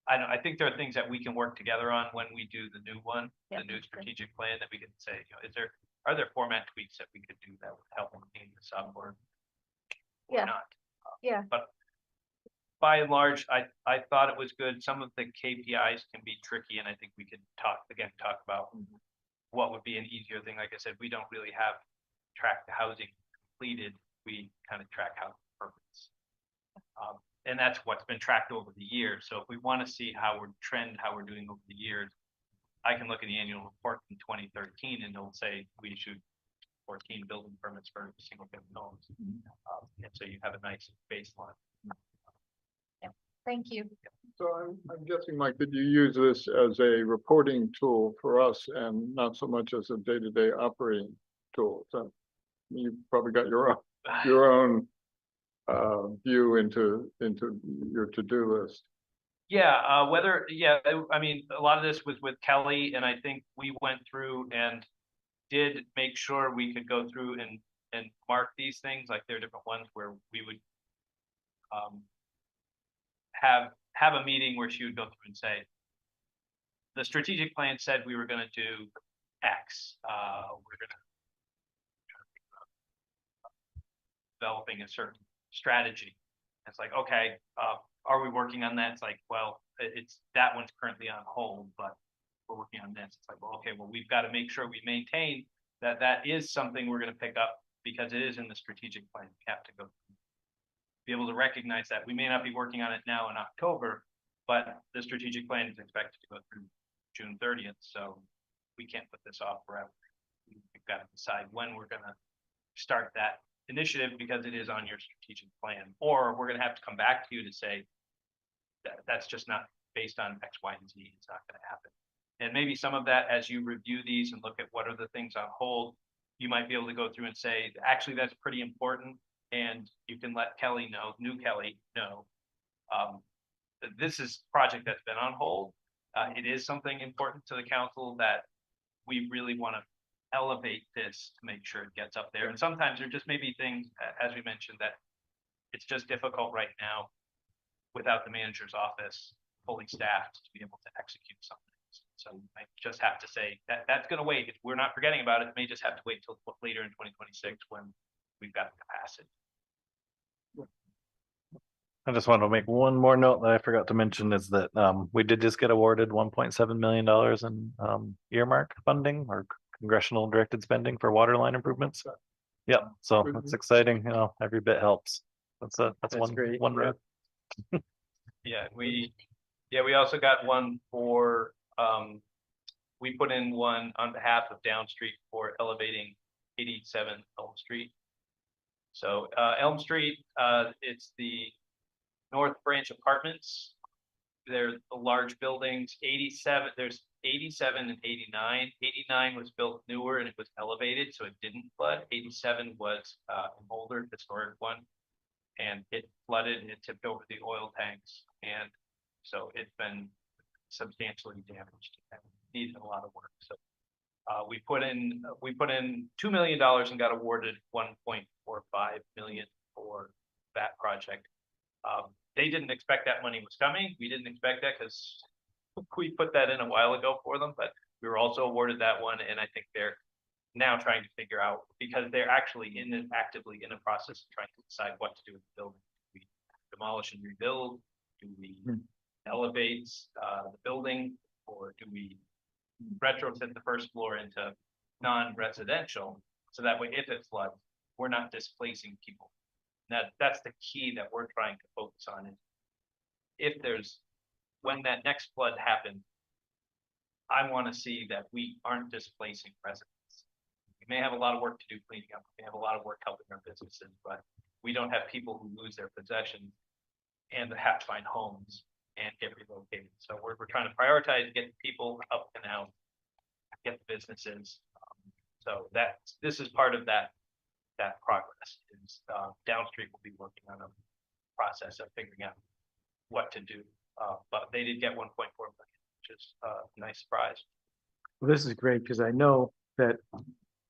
I think there are things that we can work together on when we do the new one, the new strategic plan, that we can say, you know, are there format tweaks that we could do that would help clean this up or not? Yeah. But by and large, I thought it was good. Some of the KPIs can be tricky, and I think we could talk about what would be an easier thing. Like I said, we don't really have track the housing completed. We kind of track housing permits. And that's what's been tracked over the years. So if we want to see how we're doing over the years, I can look at the annual report in 2013 and it'll say we issued 14 building permits for single family homes. And so you have a nice baseline. Thank you. So I'm guessing, Mike, that you use this as a reporting tool for us and not so much as a day-to-day operating tool. So you probably got your own view into your to-do list. Yeah, I mean, a lot of this was with Kelly, and I think we went through and did make sure we could go through and mark these things. Like there are different ones where we would have a meeting where she would go through and say, the strategic plan said we were going to do X. We're going to developing a certain strategy. It's like, okay, are we working on that? It's like, well, it's that one's currently on hold, but we're working on this. It's like, well, okay, well, we've got to make sure we maintain that is something we're going to pick up because it is in the strategic plan. We have to go be able to recognize that we may not be working on it now in October, but the strategic plan is expected to go through June 30th. So we can't put this off forever. We've got to decide when we're going to start that initiative because it is on your strategic plan, or we're going to have to come back to you to say that that's just not based on X, Y, and Z. It's not going to happen. And maybe some of that, as you review these and look at what are the things on hold, you might be able to go through and say, actually, that's pretty important. And you can let Kelly know, new Kelly know, that this is a project that's been on hold. It is something important to the council that we really want to elevate this to make sure it gets up there. And sometimes there just may be things, as we mentioned, that it's just difficult right now without the manager's office fully staffed to be able to execute something. So I just have to say that that's going to wait. If we're not forgetting about it, it may just have to wait till later in 2026 when we've got the capacity. I just want to make one more note that I forgot to mention is that we did just get awarded $1.7 million in earmark funding or congressional directed spending for water line improvements. Yeah, so that's exciting. You know, every bit helps. That's one great. one road. Yeah, we also got one for we put in one on behalf of Down Street for elevating 87 Elm Street. So Elm Street, it's the North Branch Apartments. They're the large buildings. 87, there's 87 and 89. 89 was built newer and it was elevated, so it didn't flood. 87 was an older historic one, and it flooded and it tipped over the oil tanks, and so it's been substantially damaged and needed a lot of work. So we put in $2 million and got awarded 1.45 million for that project. They didn't expect that money was coming. We didn't expect that because we put that in a while ago for them, but we were also awarded that one. And I think they're now trying to figure out, because they're actually actively in a process of trying to decide what to do with the building. Do we demolish and rebuild? Do we elevate the building, or do we retrofit the first floor into non-residential? So that way, if it floods, we're not displacing people. That's the key that we're trying to focus on. Is when that next flood happens, I want to see that we aren't displacing residents. We may have a lot of work to do cleaning up. We may have a lot of work helping our businesses, but we don't have people who lose their possessions and have to find homes and get relocated. So we're trying to prioritize getting people up and out get the businesses. So this is part of that progress is Downstreet will be working on a process of figuring out what to do. But they did get 1.4 million, which is a nice surprise. Well, this is great because I know that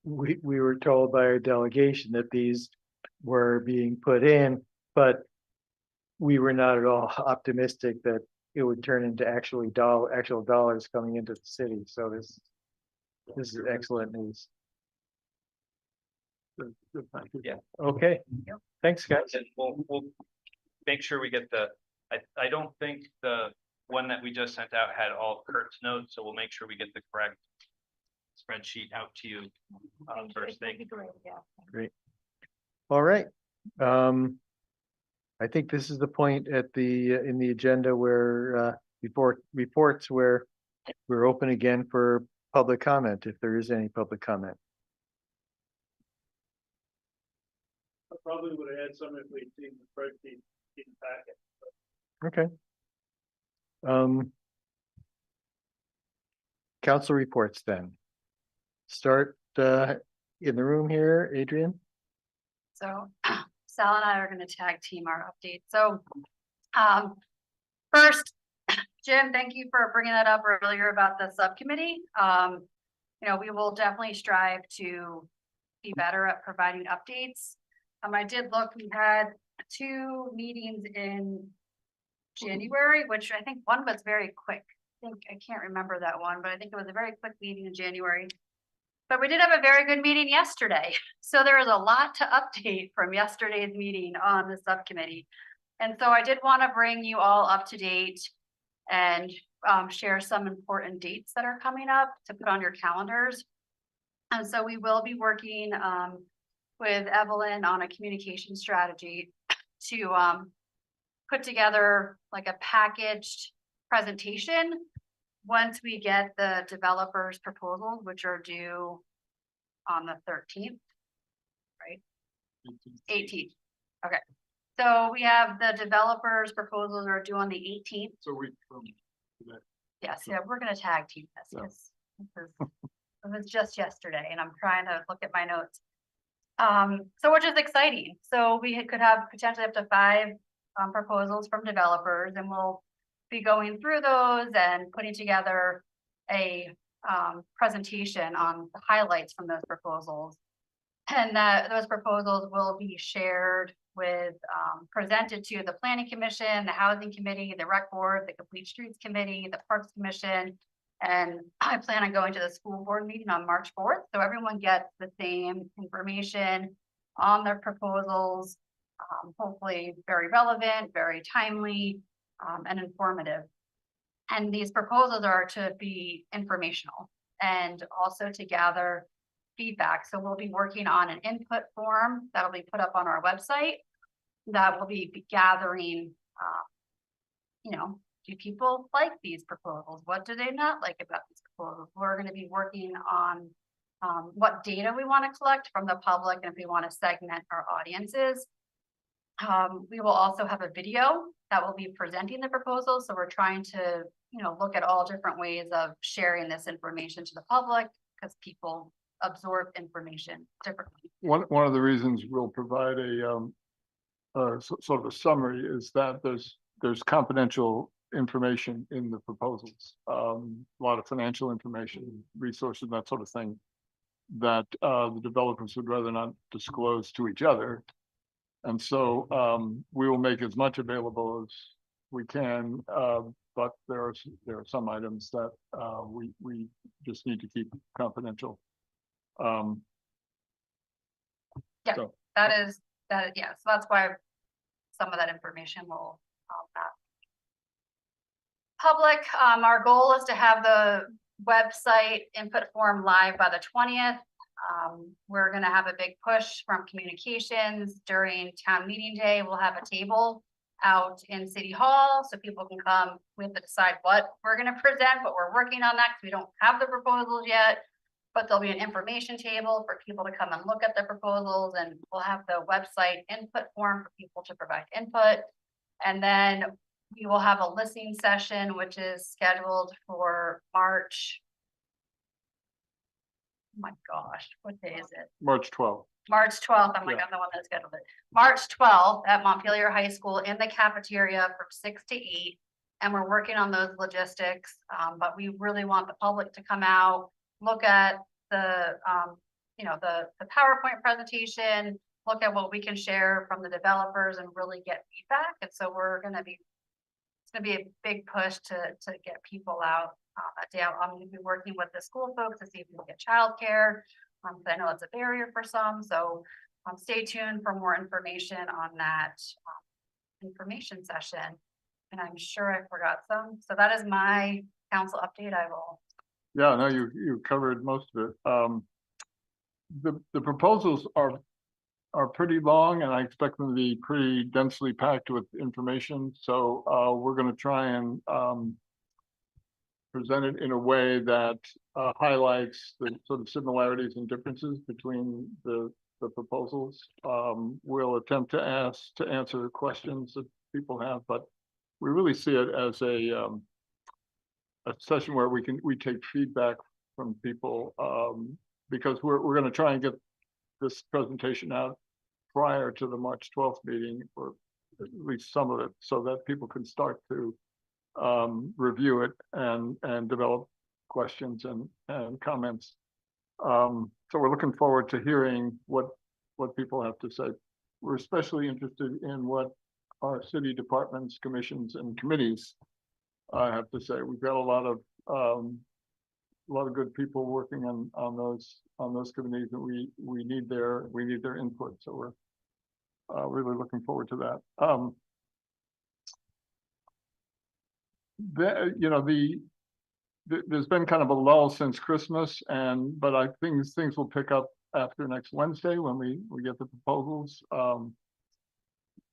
we were told by our delegation that these were being put in, but we were not at all optimistic that it would turn into actual dollars coming into the city. So this is excellent news. Good, thank you. Yeah. Okay, thanks, guys. And we'll make sure we get I don't think the one that we just sent out had all Kurt's notes, so we'll make sure we get the correct spreadsheet out to you first thing. Great. All right. I think this is the point at in the agenda where before reports where we're open again for public comment, if there is any public comment. I probably would have had some if we'd seen the spreadsheet in the packet. Okay. Council reports then. Start in the room here, Adrian. So Sal and I are going to tag team our update. So first, Jim, thank you for bringing that up earlier about the subcommittee. You know, we will definitely strive to be better at providing updates. I did look, we had 2 meetings in January, which I think one was very quick. I can't remember that one, but I think it was a very quick meeting in January. But we did have a very good meeting yesterday. So there is a lot to update from yesterday's meeting on the subcommittee. And so I did want to bring you all up to date and share some important dates that are coming up to put on your calendars. And so we will be working with Evelyn on a communication strategy to put together like a packaged presentation once we get the developers' proposals, which are due on the 13th, right? 18th. Okay. So we have the developers' proposals are due on the 18th. So we from today. Yes, yeah, we're gonna tag team this. Yes. It was just yesterday and I'm trying to look at my notes. So which is exciting. So we could have potentially up to 5 proposals from developers and we'll be going through those and putting together a presentation on the highlights from those proposals. And that those proposals will be shared with, presented to the Planning Commission, the Housing Committee, the Rec Board, the Complete Streets Committee, the Parks Commission. And I plan on going to the school board meeting on March 4th. So everyone gets the same information on their proposals, hopefully very relevant, very timely, and informative. And these proposals are to be informational and also to gather feedback. So we'll be working on an input form that will be put up on our website that will be gathering, you know, do people like these proposals? What do they not like about these proposals? We're going to be working on what data we want to collect from the public and if we want to segment our audiences. We will also have a video that will be presenting the proposal. So we're trying to, you know, look at all different ways of sharing this information to the public because people absorb information differently. One of the reasons we'll provide sort of a summary is that there's confidential information in the proposals, a lot of financial information, resources, that sort of thing, that the developers would rather not disclose to each other. And so we will make as much available as we can, but there are some items that we just need to keep confidential. Yeah, so. that. Yeah, so that's why some of that information will not public. Our goal is to have the website input form live by the 20th. We're going to have a big push from communications during town meeting day. We'll have a table out in City Hall so people can come. We have to decide what we're going to present, but we're working on that because we don't have the proposals yet. But there'll be an information table for people to come and look at the proposals, and we'll have the website input form for people to provide input. And then we will have a listening session, which is scheduled for March my gosh, what day is it? March 12th. March 12th, I'm like, Yeah. I'm the one that scheduled it. March 12th at Montpelier High School in the cafeteria from 6 to 8. And we're working on those logistics, but we really want the public to come out, look at the, the PowerPoint presentation, look at what we can share from the developers and really get feedback. And so it's gonna be a big push to get people out that day. I'm gonna be working with the school folks to see if we can get childcare. I know it's a barrier for some, so stay tuned for more information on that information session. And I'm sure I forgot some. So that is my council update. I will. Yeah, no, you covered most of it. The proposals are pretty long, and I expect them to be pretty densely packed with information. So we're going to try and present it in a way that highlights the sort of similarities and differences between the proposals. We'll attempt to answer questions that people have, but we really see it as a session where we take feedback from people, because we're going to try and get this presentation out prior to the March 12th meeting, or at least some of it, so that people can start to review it and develop questions and comments. So we're looking forward to hearing what people have to say. We're especially interested in what our city departments, commissions, and committees have to say. We've got a lot of good people working on those committees, and we need their input. So we're really looking forward to that. There's been kind of a lull since Christmas, but I think things will pick up after next Wednesday when we get the proposals.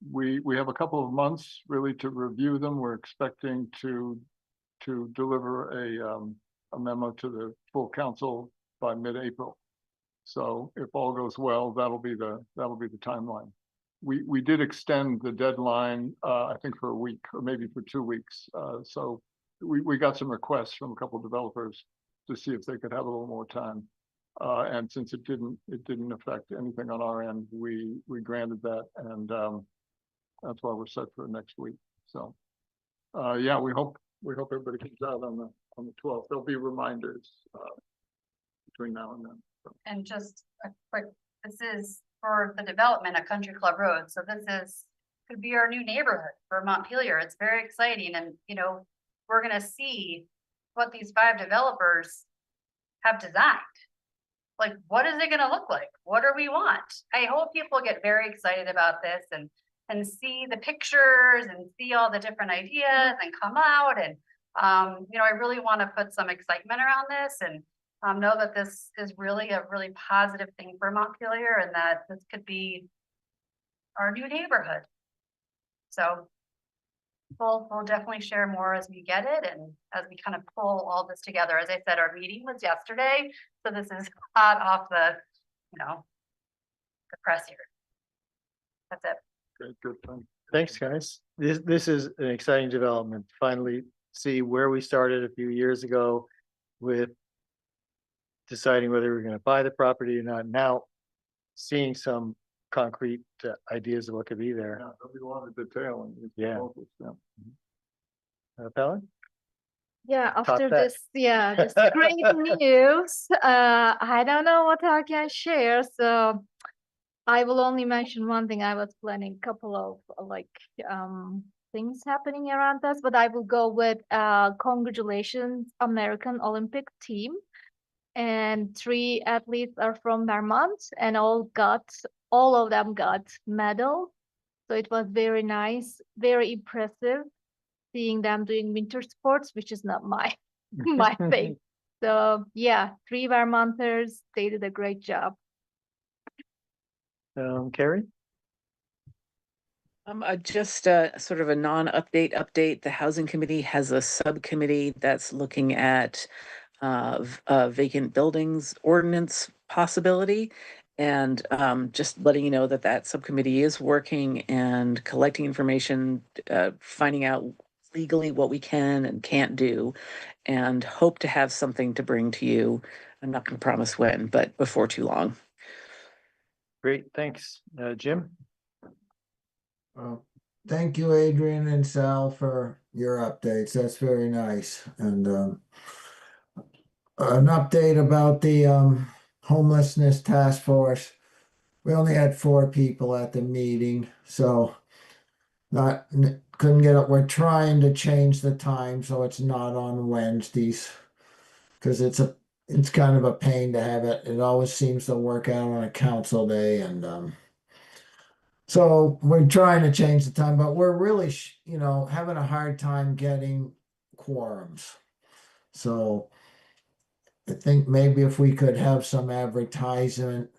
We have a couple of months really to review them. We're expecting to deliver a memo to the full council by mid-April. So if all goes well, that'll be the timeline. We did extend the deadline, I think, for a week or maybe for 2 weeks. So we got some requests from a couple of developers to see if they could have a little more time. And since it didn't affect anything on our end, we granted that, and that's why we're set for next week. So yeah, we hope everybody comes out on the 12th. There'll be reminders between now and then. So. And just a quick, this is for the development of Country Club Road. So this could be our new neighborhood for Montpelier. It's very exciting. And, we're going to see what these 5 developers have designed. Like, what is it going to look like? What do we want? I hope people get very excited about this and see the pictures and see all the different ideas and come out. And, I really want to put some excitement around this and know that this is really a really positive thing for Montpelier and that this could be our new neighborhood. So we'll definitely share more as we get it and as we kind of pull all this together. As I said, our meeting was yesterday, so this is hot off the press here. That's it. Great, good fun. Thanks, guys. This is an exciting development. Finally see where we started a few years ago with deciding whether we're going to buy the property or not. Now seeing some concrete ideas of what could be there. Yeah, there'll be a lot of detail in these Yeah. proposals, yeah. Pelin? Yeah, Top after that. this great news, I don't know what I can share. So I will only mention one thing. I was planning a couple of things happening around us, but I will go with congratulations, American Olympic team. And 3 athletes are from Vermont, and all of them got medal. So it was very nice, very impressive seeing them doing winter sports, which is not my thing. So yeah, 3 Vermonters, they did a great job. Carrie? Just sort of a update. The Housing Committee has a subcommittee that's looking at vacant buildings ordinance possibility. And just letting you know that subcommittee is working and collecting information, finding out legally what we can and can't do, and hope to have something to bring to you I'm not going to promise when, but before too long. Great, thanks. Jim? Thank you, Adrian and Sal, for your updates. That's very nice. And an update about the homelessness task force. We only had 4 people at the meeting, so couldn't get it. We're trying to change the time so it's not on Wednesdays, because it's kind of a pain to have it. It always seems to work out on a council day, and so we're trying to change the time, but we're really, having a hard time getting quorums. So I think maybe if we could have some advertisement,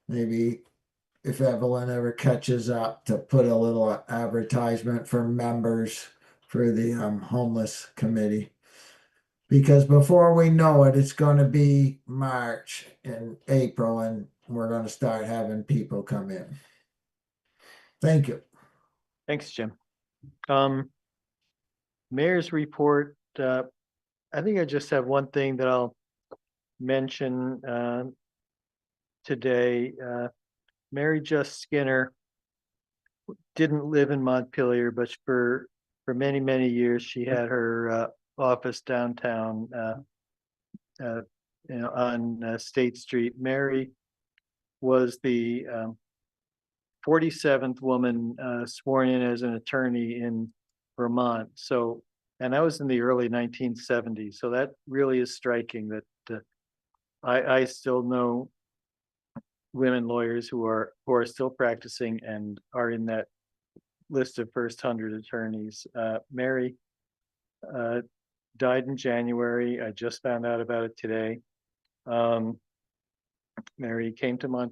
maybe if Evelyn ever catches up, to put a little advertisement for members for the homeless committee. Because before we know it, it's going to be March and April, and we're going to start having people come in. Thank you. Thanks, Jim. Mayor's report. I think I just have one thing that I'll mention today. Mary Just Skinner didn't live in Montpelier, but for many, many years, she had her office downtown, on State Street. Mary was the 47th woman sworn in as an attorney in Vermont. So, and that was in the early 1970s. So that really is striking that I still know women lawyers who are still practicing and are in that list of first 100 attorneys. Mary died in January. I just found out about it today. Mary came to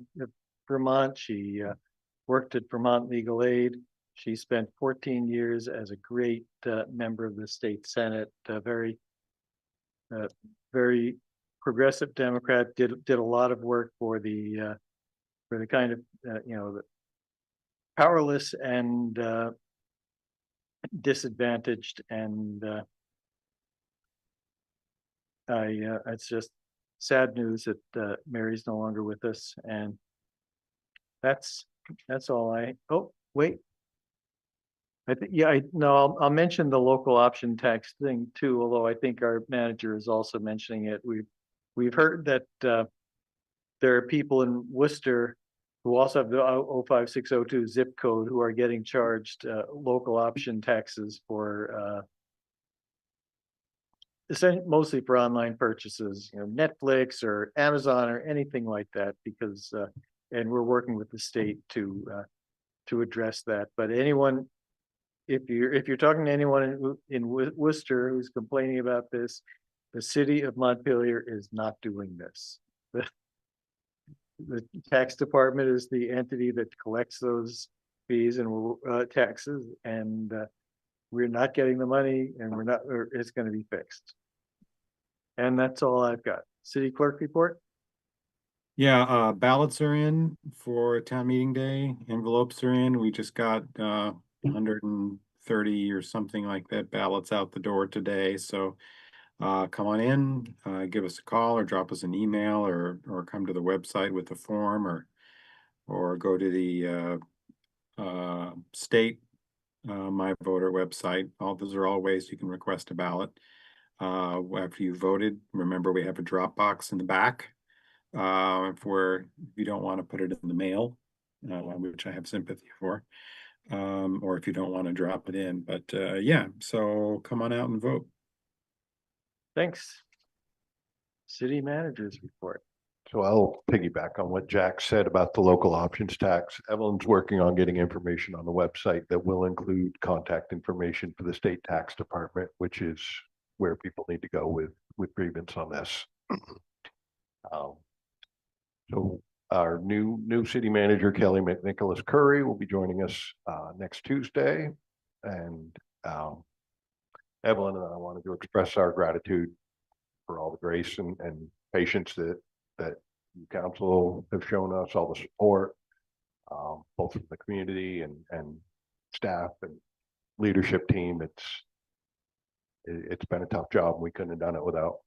Vermont. She worked at Vermont Legal Aid. She spent 14 years as a great member of the state Senate, very progressive Democrat, did a lot of work for the kind of, the powerless and disadvantaged. And it's just sad news that Mary's no longer with us. And that's all oh, wait. I think, I'll mention the local option tax thing too, although I think our manager is also mentioning it. We've heard that there are people in Worcester who also have the 05602 zip code who are getting charged local option taxes for mostly for online purchases, Netflix or Amazon or anything like that, because and we're working with the state to address that. But anyone, if you're talking to anyone in Worcester who's complaining about this, the city of Montpelier is not doing this. The tax department is the entity that collects those fees and taxes, and we're not getting the money, and it's going to be fixed. And that's all I've got. City clerk report. Yeah, ballots are in for town meeting day. Envelopes are in. We just got 130 or something like that ballots out the door today. So come on in, give us a call or drop us an email, or come to the website with the form, or go to the state My Voter website. Those are all ways you can request a ballot. After you voted, remember we have a drop box in the back if you don't want to put it in the mail, which I have sympathy for, or if you don't want to drop it in. But yeah, so come on out and vote. Thanks. City manager's report. So I'll piggyback on what Jack said about the local options tax. Evelyn's working on getting information on the website that will include contact information for the state tax department, which is where people need to go with grievance on this. So our new city manager, Kelly McNicholas Curry, will be joining us next Tuesday. And Evelyn and I wanted to express our gratitude for all the grace and patience that you council have shown us, all the support, both from the community and staff and leadership team. It's been a tough job. We couldn't have done it without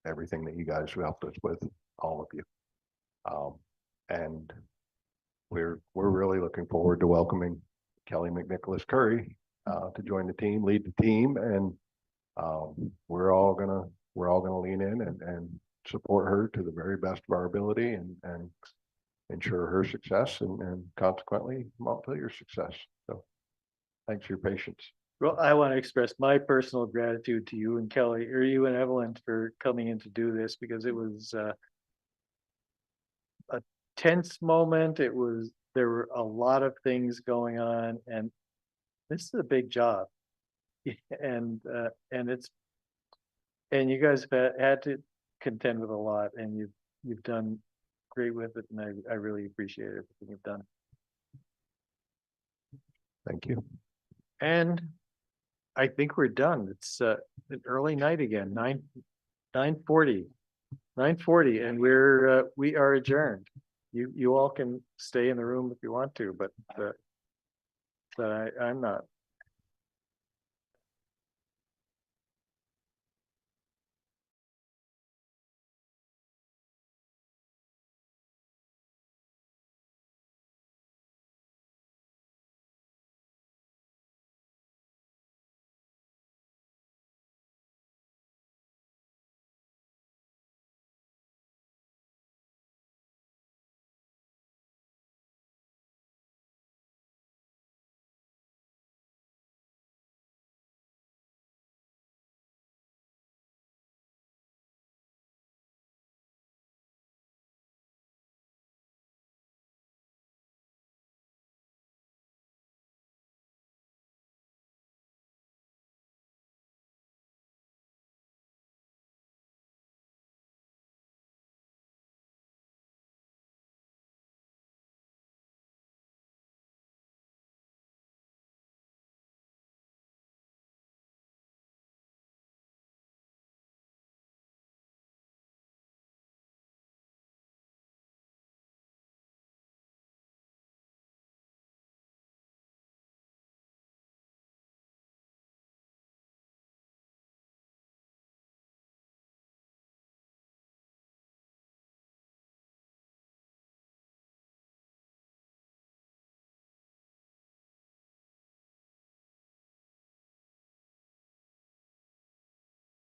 everything that you guys have helped us with, all of you. And we're really looking forward to welcoming Kelly McNicholas Curry to join the team, lead the team, and we're all gonna lean in and support her to the very best of our ability and ensure her success and consequently Montpelier's success. So thanks for your patience. Well, I want to express my personal gratitude to you and Kelly, or you and Evelyn, for coming in to do this, because it was a tense moment. There were a lot of things going on, and this is a big job. And you guys have had to contend with a lot, and you've done great with it, and I really appreciate everything you've done. Thank you. And I think we're done. It's an early night again, 9:40, and we are adjourned. You all can stay in the room if you want to, but I'm not.